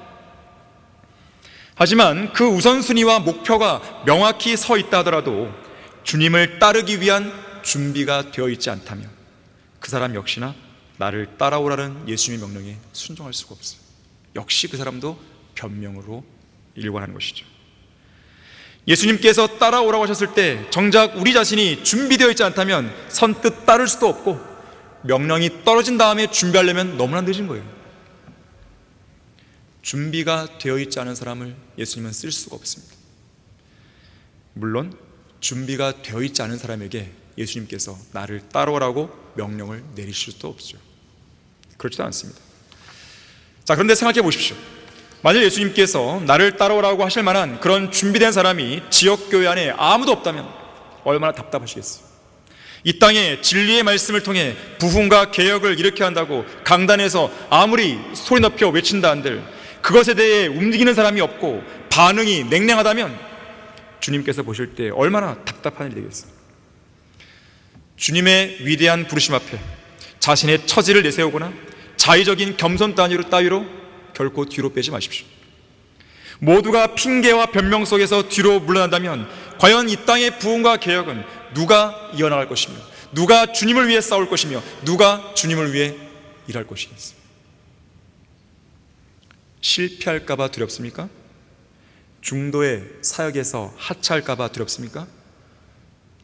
Speaker 1: 하지만 그 우선순위와 목표가 명확히 서 있다 하더라도 주님을 따르기 위한 준비가 되어 있지 않다면 그 사람 역시나 나를 따라오라는 예수님의 명령에 순종할 수가 없어요. 역시 그 사람도 변명으로 일관하는 것이죠. 예수님께서 따라오라고 하셨을 때 정작 우리 자신이 준비되어 있지 않다면 선뜻 따를 수도 없고, 명령이 떨어진 다음에 준비하려면 너무나 늦은 거예요. 준비가 되어 있지 않은 사람을 예수님은 쓸 수가 없습니다. 물론 준비가 되어 있지 않은 사람에게 예수님께서 나를 따라오라고 명령을 내리실 수도 없죠. 그렇지도 않습니다. 자, 그런데 생각해 보십시오. 만약 예수님께서 나를 따라오라고 하실 만한 그런 준비된 사람이 지역교회 안에 아무도 없다면 얼마나 답답하시겠어요. 이 땅에 진리의 말씀을 통해 부흥과 개혁을 일으켜야 한다고 강단에서 아무리 소리 높여 외친다 한들 그것에 대해 움직이는 사람이 없고 반응이 냉랭하다면 주님께서 보실 때 얼마나 답답한 일이 되겠어요. 주님의 위대한 부르심 앞에 자신의 처지를 내세우거나 자의적인 겸손 따위로 결코 뒤로 빼지 마십시오. 모두가 핑계와 변명 속에서 뒤로 물러난다면 과연 이 땅의 부흥과 개혁은 누가 이어나갈 것이며, 누가 주님을 위해 싸울 것이며, 누가 주님을 위해 일할 것이겠습니까? 실패할까 봐 두렵습니까? 중도의 사역에서 하차할까 봐 두렵습니까?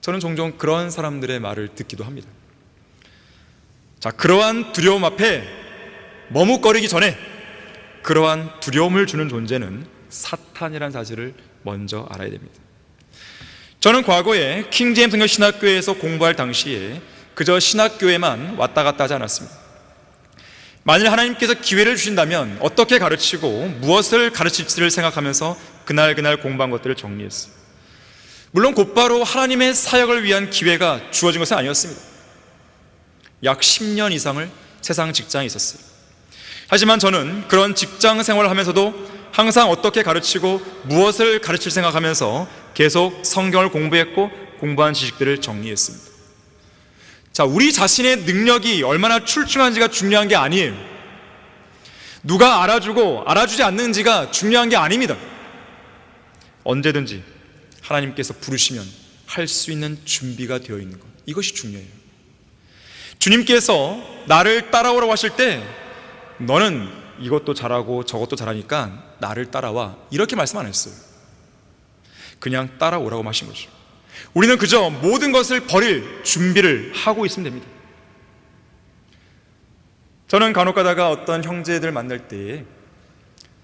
Speaker 1: 저는 종종 그런 사람들의 말을 듣기도 합니다. 자, 그러한 두려움 앞에 머뭇거리기 전에 그러한 두려움을 주는 존재는 사탄이라는 사실을 먼저 알아야 됩니다. 저는 과거에 킹제임스 성경 신학교에서 공부할 당시에 그저 신학교에만 왔다 갔다 하지 않았습니다. 만일 하나님께서 기회를 주신다면 어떻게 가르치고 무엇을 가르칠지를 생각하면서 그날 공부한 것들을 정리했어요. 물론 곧바로 하나님의 사역을 위한 기회가 주어진 것은 아니었습니다. 약 10년 이상을 세상 직장에 있었어요. 하지만 저는 그런 직장 생활을 하면서도 항상 어떻게 가르치고 무엇을 가르칠 생각하면서 계속 성경을 공부했고 공부한 지식들을 정리했습니다. 자, 우리 자신의 능력이 얼마나 출중한지가 중요한 게 아니에요. 누가 알아주고 알아주지 않는지가 중요한 게 아닙니다. 언제든지 하나님께서 부르시면 할 수 있는 준비가 되어 있는 것, 이것이 중요해요. 주님께서 나를 따라오라고 하실 때 너는 이것도 잘하고 저것도 잘하니까 나를 따라와, 이렇게 말씀 안 했어요. 그냥 따라오라고 하신 거죠. 우리는 그저 모든 것을 버릴 준비를 하고 있으면 됩니다. 저는 간혹 가다가 어떤 형제들 만날 때에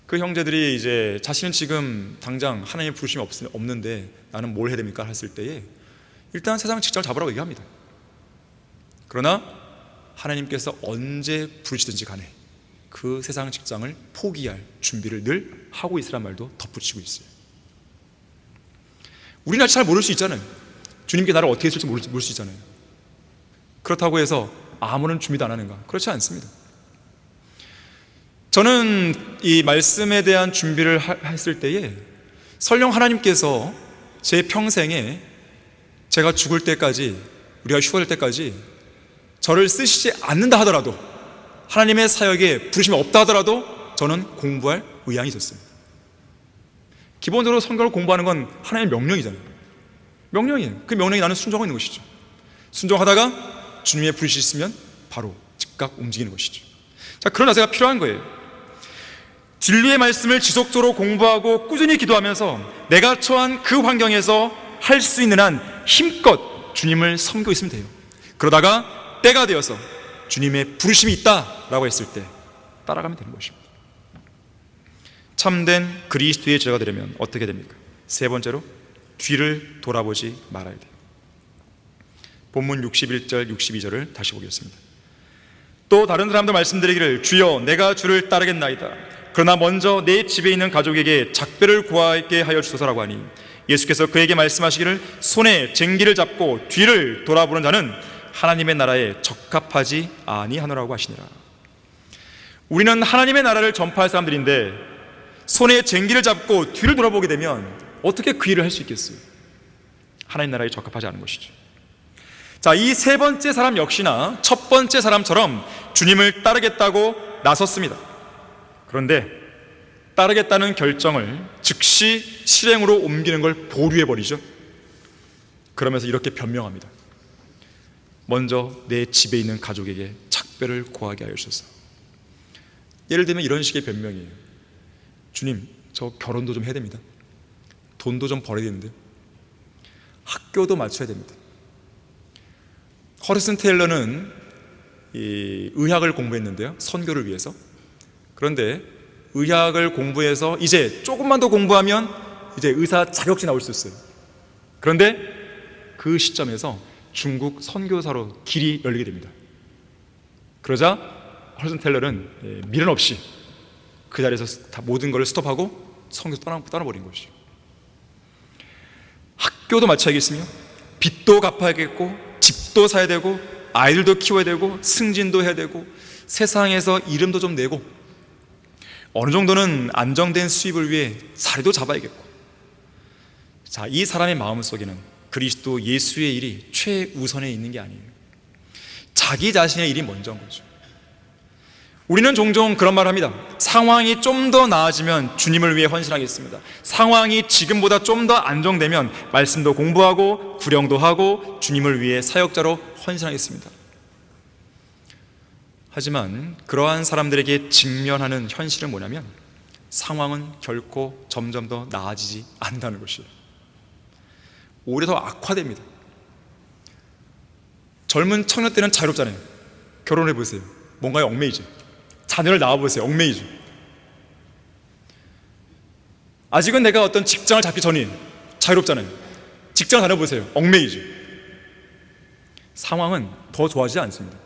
Speaker 1: 그 형제들이 이제 자신은 지금 당장 하나님의 부르심이 없는데 나는 뭘 해야 됩니까? 했을 때에 일단 세상 직장을 잡으라고 얘기합니다. 그러나 하나님께서 언제 부르시든지 간에 그 세상 직장을 포기할 준비를 늘 하고 있으란 말도 덧붙이고 있어요. 우리는 잘 모를 수 있잖아요. 주님께 나를 어떻게 했을지 모를 수 있잖아요. 그렇다고 해서 아무런 준비도 안 하는가? 그렇지 않습니다. 저는 이 말씀에 대한 준비를 했을 때에 설령 하나님께서 제 평생에 제가 죽을 때까지, 우리가 휴가될 때까지 저를 쓰시지 않는다 하더라도, 하나님의 사역에 부르심이 없다 하더라도 저는 공부할 의향이 있었습니다. 기본적으로 성경을 공부하는 건 하나님의 명령이잖아요. 명령이에요. 그 명령에 나는 순종하고 있는 것이죠. 순종하다가 주님의 부르심이 있으면 바로 즉각 움직이는 것이죠. 자, 그런 자세가 필요한 거예요. 진리의 말씀을 지속적으로 공부하고 꾸준히 기도하면서 내가 처한 그 환경에서 할 수 있는 한 힘껏 주님을 섬기고 있으면 돼요. 그러다가 때가 되어서 주님의 부르심이 있다라고 했을 때 따라가면 되는 것입니다. 참된 그리스도의 제자가 되려면 어떻게 됩니까? 세 번째로 뒤를 돌아보지 말아야 돼요. 본문 61절 62절을 다시 보겠습니다. 또 다른 사람도 말씀드리기를 주여 내가 주를 따르겠나이다. 그러나 먼저 내 집에 있는 가족에게 작별을 구하게 하여 주소서라고 하니 예수께서 그에게 말씀하시기를 손에 쟁기를 잡고 뒤를 돌아보는 자는 하나님의 나라에 적합하지 아니하노라고 하시니라. 우리는 하나님의 나라를 전파할 사람들인데 손에 쟁기를 잡고 뒤를 돌아보게 되면 어떻게 그 일을 할 수 있겠어요? 하나님 나라에 적합하지 않은 것이죠. 자, 이 세 번째 사람 역시나 첫 번째 사람처럼 주님을 따르겠다고 나섰습니다. 그런데 따르겠다는 결정을 즉시 실행으로 옮기는 걸 보류해버리죠. 그러면서 이렇게 변명합니다. 먼저 내 집에 있는 가족에게 작별을 구하게 하여 주소서. 예를 들면 이런 식의 변명이에요. 주님, 저 결혼도 좀 해야 됩니다. 돈도 좀 벌어야 되는데, 학교도 맞춰야 됩니다. 허리슨 테일러는 의학을 공부했는데요, 선교를 위해서. 그런데 의학을 공부해서 이제 조금만 더 공부하면 이제 의사 자격증이 나올 수 있어요. 그런데 그 시점에서 중국 선교사로 길이 열리게 됩니다. 그러자 허리슨 테일러는 미련 없이 그 자리에서 다 모든 걸 스톱하고 선교에서 떠나버린 것이죠. 학교도 마쳐야겠으며 빚도 갚아야겠고 집도 사야 되고 아이들도 키워야 되고 승진도 해야 되고 세상에서 이름도 좀 내고 어느 정도는 안정된 수입을 위해 자리도 잡아야겠고. 자, 이 사람의 마음속에는 그리스도 예수의 일이 최우선에 있는 게 아니에요. 자기 자신의 일이 먼저인 거죠. 우리는 종종 그런 말을 합니다. 상황이 좀 더 나아지면 주님을 위해 헌신하겠습니다. 상황이 지금보다 좀 더 안정되면 말씀도 공부하고 구령도 하고 주님을 위해 사역자로 헌신하겠습니다. 하지만 그러한 사람들에게 직면하는 현실은 뭐냐면 상황은 결코 점점 더 나아지지 않는다는 것이에요. 오히려 더 악화됩니다. 젊은 청년 때는 자유롭잖아요. 결혼해 보세요. 뭔가에 얽매이죠. 자녀를 낳아보세요. 얽매이죠. 아직은 내가 어떤 직장을 잡기 전이 자유롭잖아요. 직장을 다녀보세요. 얽매이죠. 상황은 더 좋아지지 않습니다.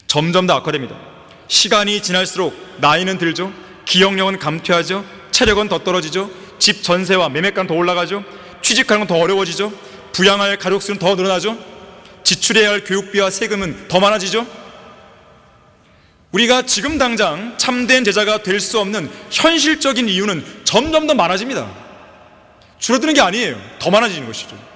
Speaker 1: 점점 더 악화됩니다. 시간이 지날수록 나이는 들죠. 기억력은 감퇴하죠. 체력은 더 떨어지죠. 집 전세와 매매가는 더 올라가죠. 취직하는 건 더 어려워지죠. 부양할 가족 수는 더 늘어나죠. 지출해야 할 교육비와 세금은 더 많아지죠. 우리가 지금 당장 참된 제자가 될 수 없는 현실적인 이유는 점점 더 많아집니다. 줄어드는 게 아니에요. 더 많아지는 것이죠.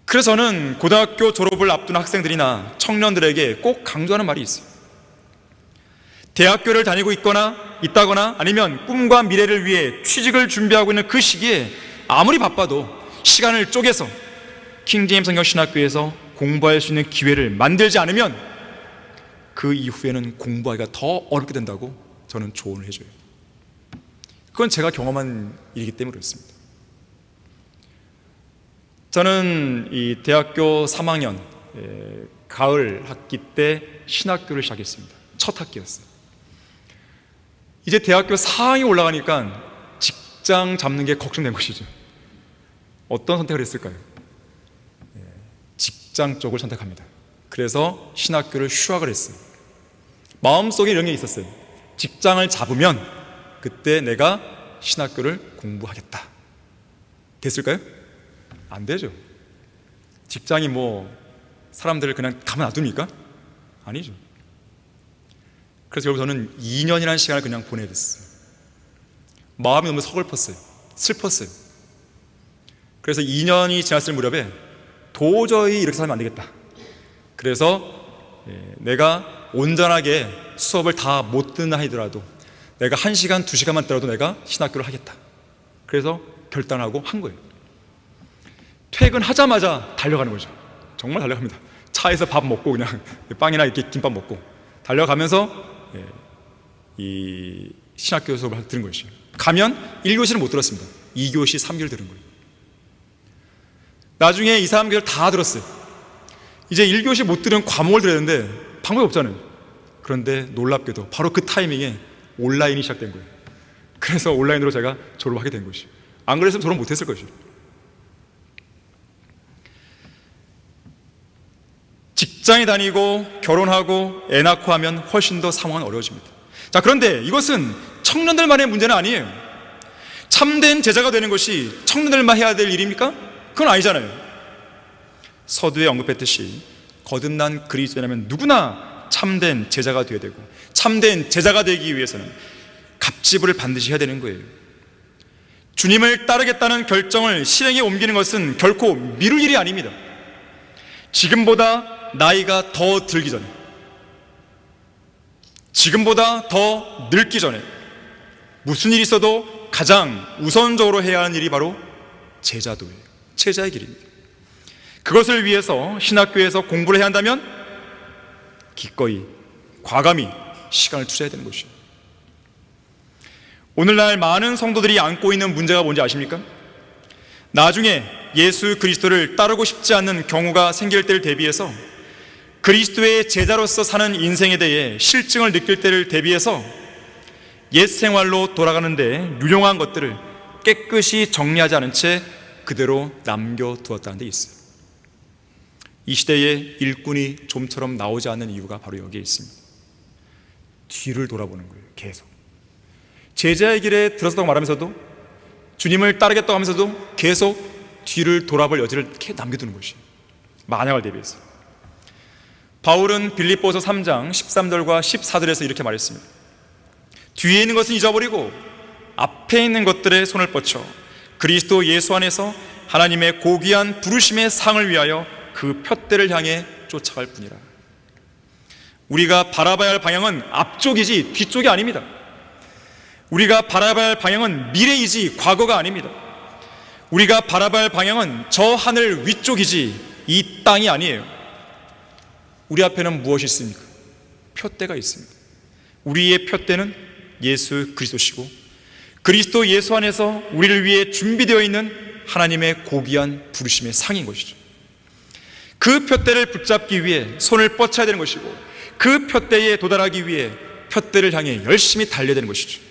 Speaker 1: 그래서 저는 고등학교 졸업을 앞둔 학생들이나 청년들에게 꼭 강조하는 말이 있어요. 대학교를 다니고 있다거나 아니면 꿈과 미래를 위해 취직을 준비하고 있는 그 시기에 아무리 바빠도 시간을 쪼개서 킹제임스 성경 신학교에서 공부할 수 있는 기회를 만들지 않으면 그 이후에는 공부하기가 더 어렵게 된다고 저는 조언을 해줘요. 그건 제가 경험한 일이기 때문에 그렇습니다. 저는 이 대학교 3학년 가을 학기 때 신학교를 시작했습니다. 첫 학기였어요. 이제 대학교 4학년이 올라가니까 직장 잡는 게 걱정된 것이죠. 어떤 선택을 했을까요? 직장 쪽을 선택합니다. 그래서 신학교를 휴학을 했어요. 마음속에 이런 게 있었어요. 직장을 잡으면 그때 내가 신학교를 공부하겠다. 됐을까요? 안 되죠. 직장이 뭐 사람들을 그냥 가만 놔둡니까? 아니죠. 그래서 여러분 저는 2년이라는 시간을 그냥 보내야 됐어요. 마음이 너무 서글펐어요. 슬펐어요. 그래서 2년이 지났을 무렵에 도저히 이렇게 살면 안 되겠다. 그래서 내가 온전하게 수업을 다 못 듣는 하더라도 내가 1시간, 2시간만 들어도 내가 신학교를 하겠다. 그래서 결단하고 한 거예요. 퇴근하자마자 달려가는 거죠. 정말 달려갑니다. 차에서 밥 먹고 그냥 빵이나 이렇게 김밥 먹고 달려가면서 이 신학교 수업을 들은 것이죠. 가면 1교시를 못 들었습니다. 2교시, 3교를 들은 거예요. 나중에 2, 3교를 다 들었어요. 이제 1교시 못 들은 과목을 들어야 되는데 방법이 없잖아요. 그런데 놀랍게도 바로 그 타이밍에 온라인이 시작된 거예요. 그래서 온라인으로 제가 졸업하게 된 것이에요. 안 그랬으면 졸업 못했을 것이에요. 직장에 다니고 결혼하고 애 낳고 하면 훨씬 더 상황은 어려워집니다. 자, 그런데 이것은 청년들만의 문제는 아니에요. 참된 제자가 되는 것이 청년들만 해야 될 일입니까? 그건 아니잖아요. 서두에 언급했듯이 거듭난 그리스도인이라면 누구나 참된 제자가 되어야 되고, 참된 제자가 되기 위해서는 갑질을 반드시 해야 되는 거예요. 주님을 따르겠다는 결정을 실행에 옮기는 것은 결코 미룰 일이 아닙니다. 지금보다 나이가 더 들기 전에, 지금보다 더 늙기 전에 무슨 일이 있어도 가장 우선적으로 해야 하는 일이 바로 제자도예요. 제자의 길입니다. 그것을 위해서 신학교에서 공부를 해야 한다면 기꺼이, 과감히 시간을 투자해야 되는 것이에요. 오늘날 많은 성도들이 안고 있는 문제가 뭔지 아십니까? 나중에 예수 그리스도를 따르고 싶지 않는 경우가 생길 때를 대비해서, 그리스도의 제자로서 사는 인생에 대해 실증을 느낄 때를 대비해서 옛 생활로 돌아가는데 유용한 것들을 깨끗이 정리하지 않은 채 그대로 남겨두었다는 데 있어요. 이 시대에 일꾼이 좀처럼 나오지 않는 이유가 바로 여기에 있습니다. 뒤를 돌아보는 거예요. 계속 제자의 길에 들어섰다고 말하면서도, 주님을 따르겠다고 하면서도 계속 뒤를 돌아볼 여지를 이렇게 남겨두는 것이에요. 만약을 대비해서. 바울은 빌립보서 3장 13절과 14절에서 이렇게 말했습니다. 뒤에 있는 것은 잊어버리고 앞에 있는 것들에 손을 뻗쳐 그리스도 예수 안에서 하나님의 고귀한 부르심의 상을 위하여 그 푯대를 향해 쫓아갈 뿐이라. 우리가 바라봐야 할 방향은 앞쪽이지 뒤쪽이 아닙니다. 우리가 바라봐야 할 방향은 미래이지 과거가 아닙니다. 우리가 바라봐야 할 방향은 저 하늘 위쪽이지 이 땅이 아니에요. 우리 앞에는 무엇이 있습니까? 푯대가 있습니다. 우리의 푯대는 예수 그리스도시고, 그리스도 예수 안에서 우리를 위해 준비되어 있는 하나님의 고귀한 부르심의 상인 것이죠. 그 푯대를 붙잡기 위해 손을 뻗쳐야 되는 것이고, 그 푯대에 도달하기 위해 푯대를 향해 열심히 달려야 되는 것이죠.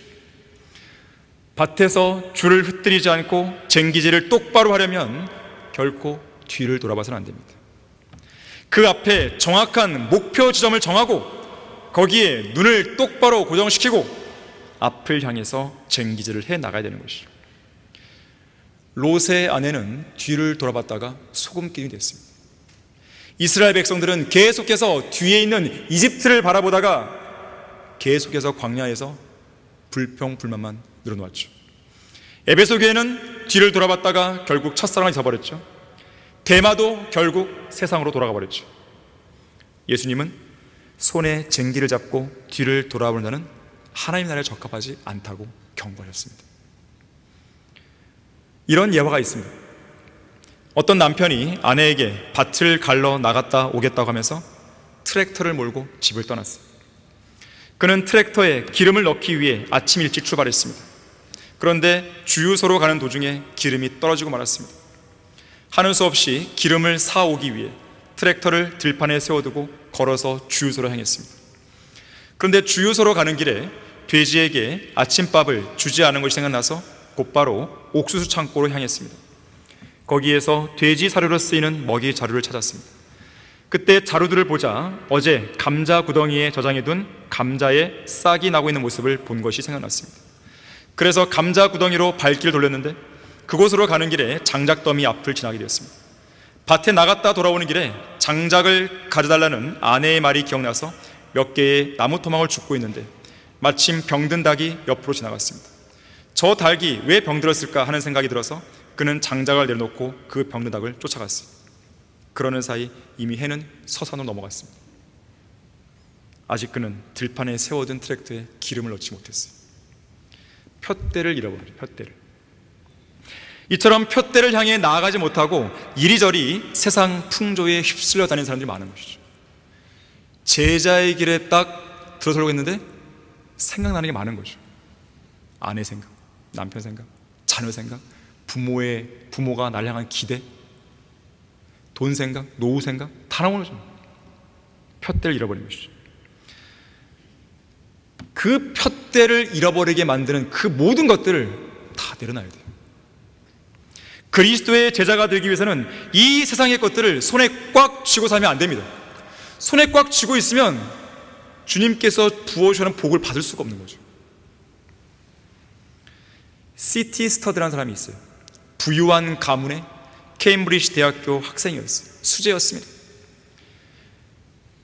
Speaker 1: 밭에서 줄을 흩뜨리지 않고 쟁기질을 똑바로 하려면 결코 뒤를 돌아봐서는 안 됩니다. 그 앞에 정확한 목표 지점을 정하고 거기에 눈을 똑바로 고정시키고 앞을 향해서 쟁기질을 해 나가야 되는 것이죠. 롯의 아내는 뒤를 돌아봤다가 소금기둥이 됐습니다. 이스라엘 백성들은 계속해서 뒤에 있는 이집트를 바라보다가 계속해서 광야에서 불평불만만 늘어놓았죠. 에베소 교회는 뒤를 돌아봤다가 결국 첫사랑을 잊어버렸죠. 대마도 결국 세상으로 돌아가 버렸죠. 예수님은 손에 쟁기를 잡고 뒤를 돌아보는 자는 하나님 나라에 적합하지 않다고 경고하셨습니다. 이런 예화가 있습니다. 어떤 남편이 아내에게 밭을 갈러 나갔다 오겠다고 하면서 트랙터를 몰고 집을 떠났어요. 그는 트랙터에 기름을 넣기 위해 아침 일찍 출발했습니다. 그런데 주유소로 가는 도중에 기름이 떨어지고 말았습니다. 하는 수 없이 기름을 사오기 위해 트랙터를 들판에 세워두고 걸어서 주유소로 향했습니다. 그런데 주유소로 가는 길에 돼지에게 아침밥을 주지 않은 것이 생각나서 곧바로 옥수수 창고로 향했습니다. 거기에서 돼지 사료로 쓰이는 먹이 자루를 찾았습니다. 그때 자루들을 보자 어제 감자 구덩이에 저장해둔 감자에 싹이 나고 있는 모습을 본 것이 생각났습니다. 그래서 감자 구덩이로 발길을 돌렸는데 그곳으로 가는 길에 장작더미 앞을 지나게 되었습니다. 밭에 나갔다 돌아오는 길에 장작을 가져달라는 아내의 말이 기억나서 몇 개의 나무 토막을 줍고 있는데 마침 병든 닭이 옆으로 지나갔습니다. 저 닭이 왜 병들었을까 하는 생각이 들어서 그는 장작을 내려놓고 그 병든 닭을 쫓아갔습니다. 그러는 사이 이미 해는 서산으로 넘어갔습니다. 아직 그는 들판에 세워둔 트랙터에 기름을 넣지 못했어요. 푯대를 잃어버려요. 푯대를. 이처럼 푯대를 향해 나아가지 못하고 이리저리 세상 풍조에 휩쓸려 다니는 사람들이 많은 것이죠. 제자의 길에 딱 들어서려고 했는데 생각나는 게 많은 거죠. 아내 생각, 남편 생각, 자녀 생각, 부모가 나를 향한 기대, 돈 생각, 노후 생각 다 나오죠. 푯대를 잃어버린 것이죠. 그 푯대를 잃어버리게 만드는 그 모든 것들을 다 내려놔야 돼요. 그리스도의 제자가 되기 위해서는 이 세상의 것들을 손에 꽉 쥐고 살면 안 됩니다. 손에 꽉 쥐고 있으면 주님께서 부어주시는 복을 받을 수가 없는 거죠. C.T. 스터드라는 사람이 있어요. 부유한 가문의 케임브리지 대학교 학생이었어요. 수재였습니다.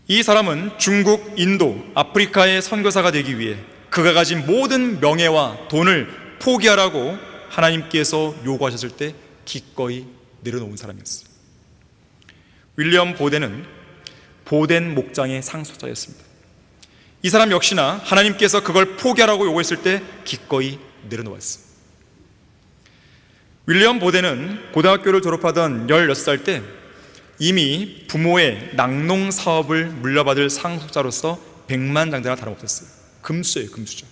Speaker 1: 이 사람은 중국, 인도, 아프리카의 선교사가 되기 위해 그가 가진 모든 명예와 돈을 포기하라고 하나님께서 요구하셨을 때 기꺼이 내려놓은 사람이었어요. 윌리엄 보덴은 보덴 목장의 상속자였습니다. 이 사람 역시나 하나님께서 그걸 포기하라고 요구했을 때 기꺼이 내려놓았어요. 윌리엄 보덴은 고등학교를 졸업하던 16살 때 이미 부모의 낙농 사업을 물려받을 상속자로서 백만장자나 다름없었어요. 금수예요, 금수저.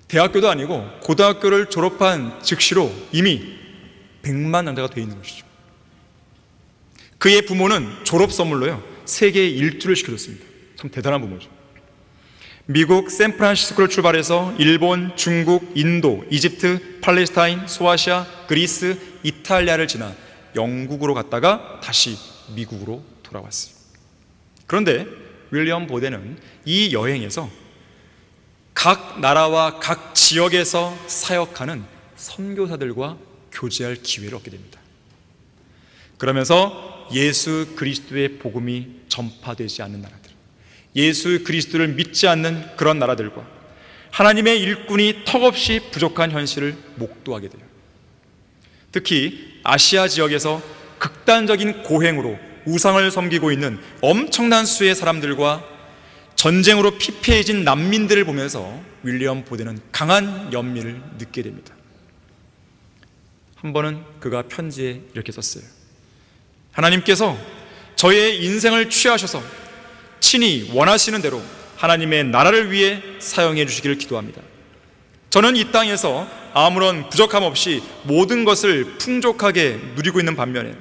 Speaker 1: 대학교도 아니고 고등학교를 졸업한 즉시로 이미 백만장자가 되어 있는 것이죠. 그의 부모는 졸업 선물로요, 세계 일주를 시켜줬습니다. 참 대단한 부모죠. 미국 샌프란시스코를 출발해서 일본, 중국, 인도, 이집트, 팔레스타인, 소아시아, 그리스, 이탈리아를 지나 영국으로 갔다가 다시 미국으로 돌아왔어요. 그런데 윌리엄 보덴은 이 여행에서 각 나라와 각 지역에서 사역하는 선교사들과 교제할 기회를 얻게 됩니다. 그러면서 예수 그리스도의 복음이 전파되지 않는 나라들, 예수 그리스도를 믿지 않는 그런 나라들과 하나님의 일꾼이 턱없이 부족한 현실을 목도하게 돼요. 특히 아시아 지역에서 극단적인 고행으로 우상을 섬기고 있는 엄청난 수의 사람들과 전쟁으로 피폐해진 난민들을 보면서 윌리엄 보덴은 강한 연민을 느끼게 됩니다. 한 번은 그가 편지에 이렇게 썼어요. 하나님께서 저의 인생을 취하셔서 친히 원하시는 대로 하나님의 나라를 위해 사용해 주시기를 기도합니다. 저는 이 땅에서 아무런 부족함 없이 모든 것을 풍족하게 누리고 있는 반면에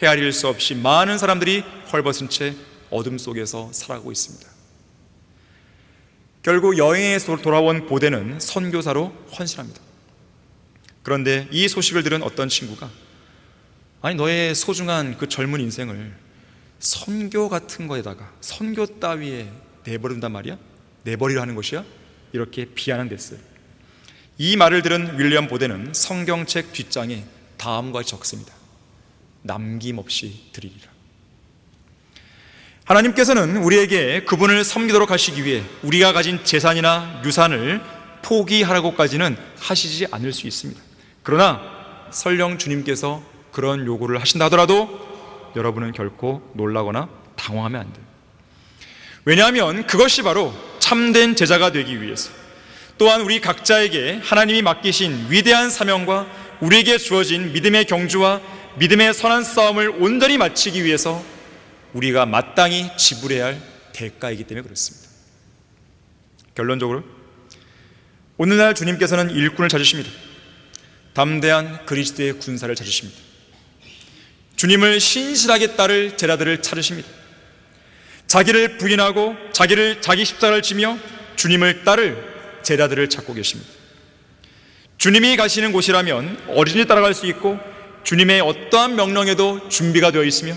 Speaker 1: 헤아릴 수 없이 많은 사람들이 헐벗은 채 어둠 속에서 살아가고 있습니다. 결국 여행에서 돌아온 보덴은 선교사로 헌신합니다. 그런데 이 소식을 들은 어떤 친구가, 아니 너의 소중한 그 젊은 인생을 선교 같은 거에다가 선교 따위에 내버린단 말이야? 내버리라는 것이야? 이렇게 비아냥댔어요. 이 말을 들은 윌리엄 보덴은 성경책 뒷장에 다음과 같이 적습니다. 남김없이 드리리라. 하나님께서는 우리에게 그분을 섬기도록 하시기 위해 우리가 가진 재산이나 유산을 포기하라고까지는 하시지 않을 수 있습니다. 그러나 설령 주님께서 그런 요구를 하신다 하더라도 여러분은 결코 놀라거나 당황하면 안 돼요. 왜냐하면 그것이 바로 참된 제자가 되기 위해서, 또한 우리 각자에게 하나님이 맡기신 위대한 사명과 우리에게 주어진 믿음의 경주와 믿음의 선한 싸움을 온전히 마치기 위해서 우리가 마땅히 지불해야 할 대가이기 때문에 그렇습니다. 결론적으로 오늘날 주님께서는 일꾼을 찾으십니다. 담대한 그리스도의 군사를 찾으십니다. 주님을 신실하게 따를 제자들을 찾으십니다. 자기를 부인하고 자기 십자가를 지며 주님을 따를 제자들을 찾고 계십니다. 주님이 가시는 곳이라면 어린이 따라갈 수 있고 주님의 어떠한 명령에도 준비가 되어 있으며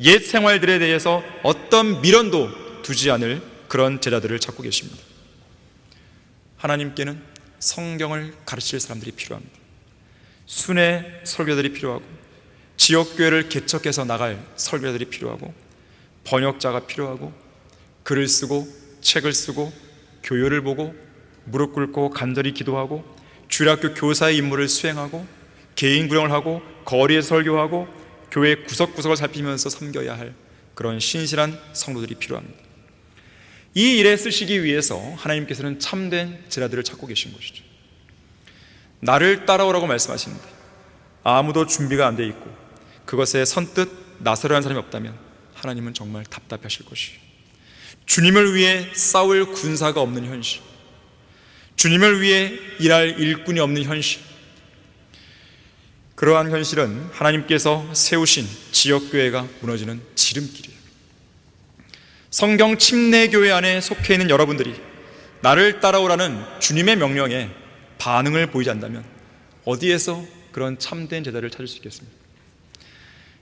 Speaker 1: 옛 생활들에 대해서 어떤 미련도 두지 않을 그런 제자들을 찾고 계십니다. 하나님께는 성경을 가르칠 사람들이 필요합니다. 순회 설교들이 필요하고 지역교회를 개척해서 나갈 설교들이 필요하고 번역자가 필요하고 글을 쓰고 책을 쓰고 교회를 보고 무릎 꿇고 간절히 기도하고 주일학교 교사의 임무를 수행하고 개인 구령을 하고 거리에 설교하고 교회 구석구석을 살피면서 섬겨야 할 그런 신실한 성도들이 필요합니다. 이 일에 쓰시기 위해서 하나님께서는 참된 제자들을 찾고 계신 것이죠. 나를 따라오라고 말씀하시는데 아무도 준비가 안 돼 있고 그것에 선뜻 나서려는 사람이 없다면 하나님은 정말 답답하실 것이에요. 주님을 위해 싸울 군사가 없는 현실, 주님을 위해 일할 일꾼이 없는 현실, 그러한 현실은 하나님께서 세우신 지역교회가 무너지는 지름길이에요. 성경 침례교회 안에 속해 있는 여러분들이 나를 따라오라는 주님의 명령에 반응을 보이지 않는다면 어디에서 그런 참된 제자를 찾을 수 있겠습니까?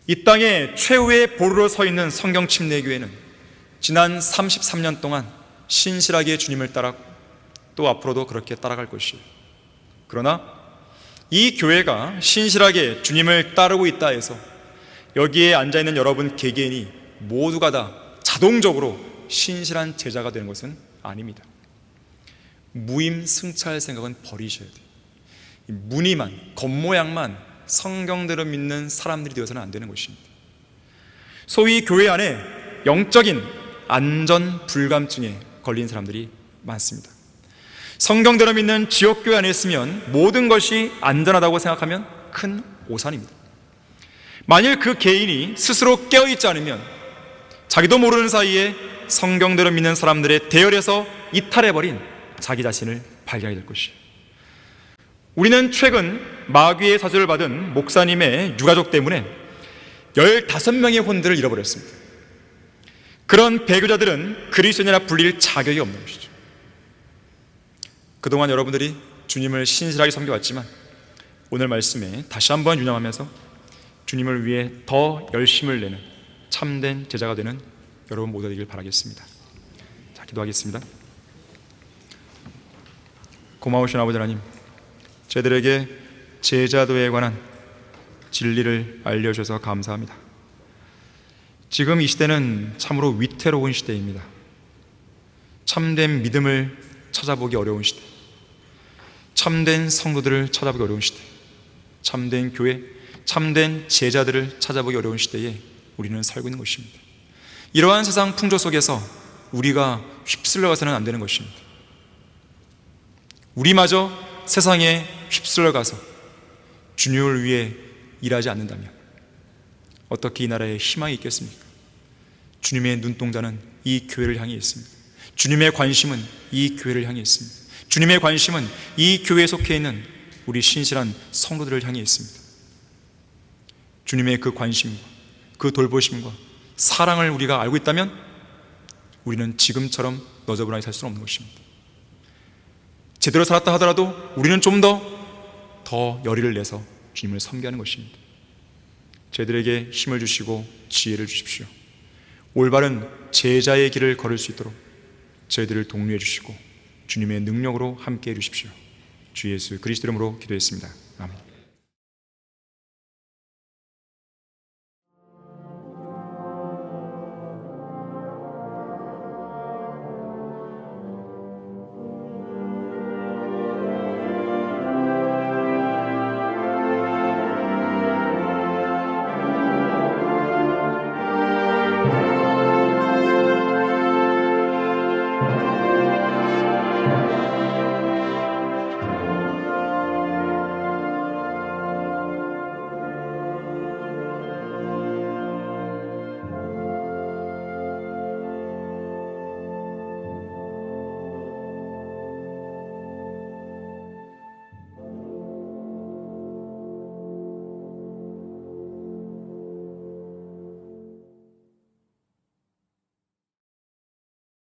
Speaker 1: 이 땅에 최후의 보루로 서 있는 성경 침례교회는 지난 33년 동안 신실하게 주님을 따랐고 또 앞으로도 그렇게 따라갈 것이에요. 그러나 이 교회가 신실하게 주님을 따르고 있다 해서 여기에 앉아있는 여러분 개개인이 모두가 다 자동적으로 신실한 제자가 되는 것은 아닙니다. 무임승차할 생각은 버리셔야 돼요. 무늬만, 겉모양만 성경대로 믿는 사람들이 되어서는 안 되는 것입니다. 소위 교회 안에 영적인 안전 불감증에 걸린 사람들이 많습니다. 성경대로 믿는 지역교회 안에 있으면 모든 것이 안전하다고 생각하면 큰 오산입니다. 만일 그 개인이 스스로 깨어있지 않으면 자기도 모르는 사이에 성경대로 믿는 사람들의 대열에서 이탈해버린 자기 자신을 발견하게 될 것이에요. 우리는 최근 마귀의 사주를 받은 목사님의 유가족 때문에 15명의 혼들을 잃어버렸습니다. 그런 배교자들은 그리스도인이라 불릴 자격이 없는 것이죠. 그동안 여러분들이 주님을 신실하게 섬겨왔지만 오늘 말씀에 다시 한번 유념하면서 주님을 위해 더 열심을 내는 참된 제자가 되는 여러분 모두 되길 바라겠습니다. 자, 기도하겠습니다. 고마우신 아버지 하나님, 저희들에게 제자도에 관한 진리를 알려주셔서 감사합니다. 지금 이 시대는 참으로 위태로운 시대입니다. 참된 믿음을 찾아보기 어려운 시대, 참된 성도들을 찾아보기 어려운 시대, 참된 교회, 참된 제자들을 찾아보기 어려운 시대에 우리는 살고 있는 것입니다. 이러한 세상 풍조 속에서 우리가 휩쓸려가서는 안 되는 것입니다. 우리마저 세상에 휩쓸려가서 주님을 위해 일하지 않는다면 어떻게 이 나라에 희망이 있겠습니까? 주님의 눈동자는 이 교회를 향해 있습니다. 주님의 관심은 이 교회를 향해 있습니다. 주님의 관심은 이 교회에 속해 있는 우리 신실한 성도들을 향해 있습니다. 주님의 그 관심과 그 돌보심과 사랑을 우리가 알고 있다면 우리는 지금처럼 너저분하게 살 수는 없는 것입니다. 제대로 살았다 하더라도 우리는 좀 더 열의를 내서 주님을 섬기하는 것입니다. 저희들에게 힘을 주시고 지혜를 주십시오. 올바른 제자의 길을 걸을 수 있도록 저희들을 독려해 주시고 주님의 능력으로 함께해 주십시오. 주 예수 그리스도 이름으로 기도했습니다. 아멘.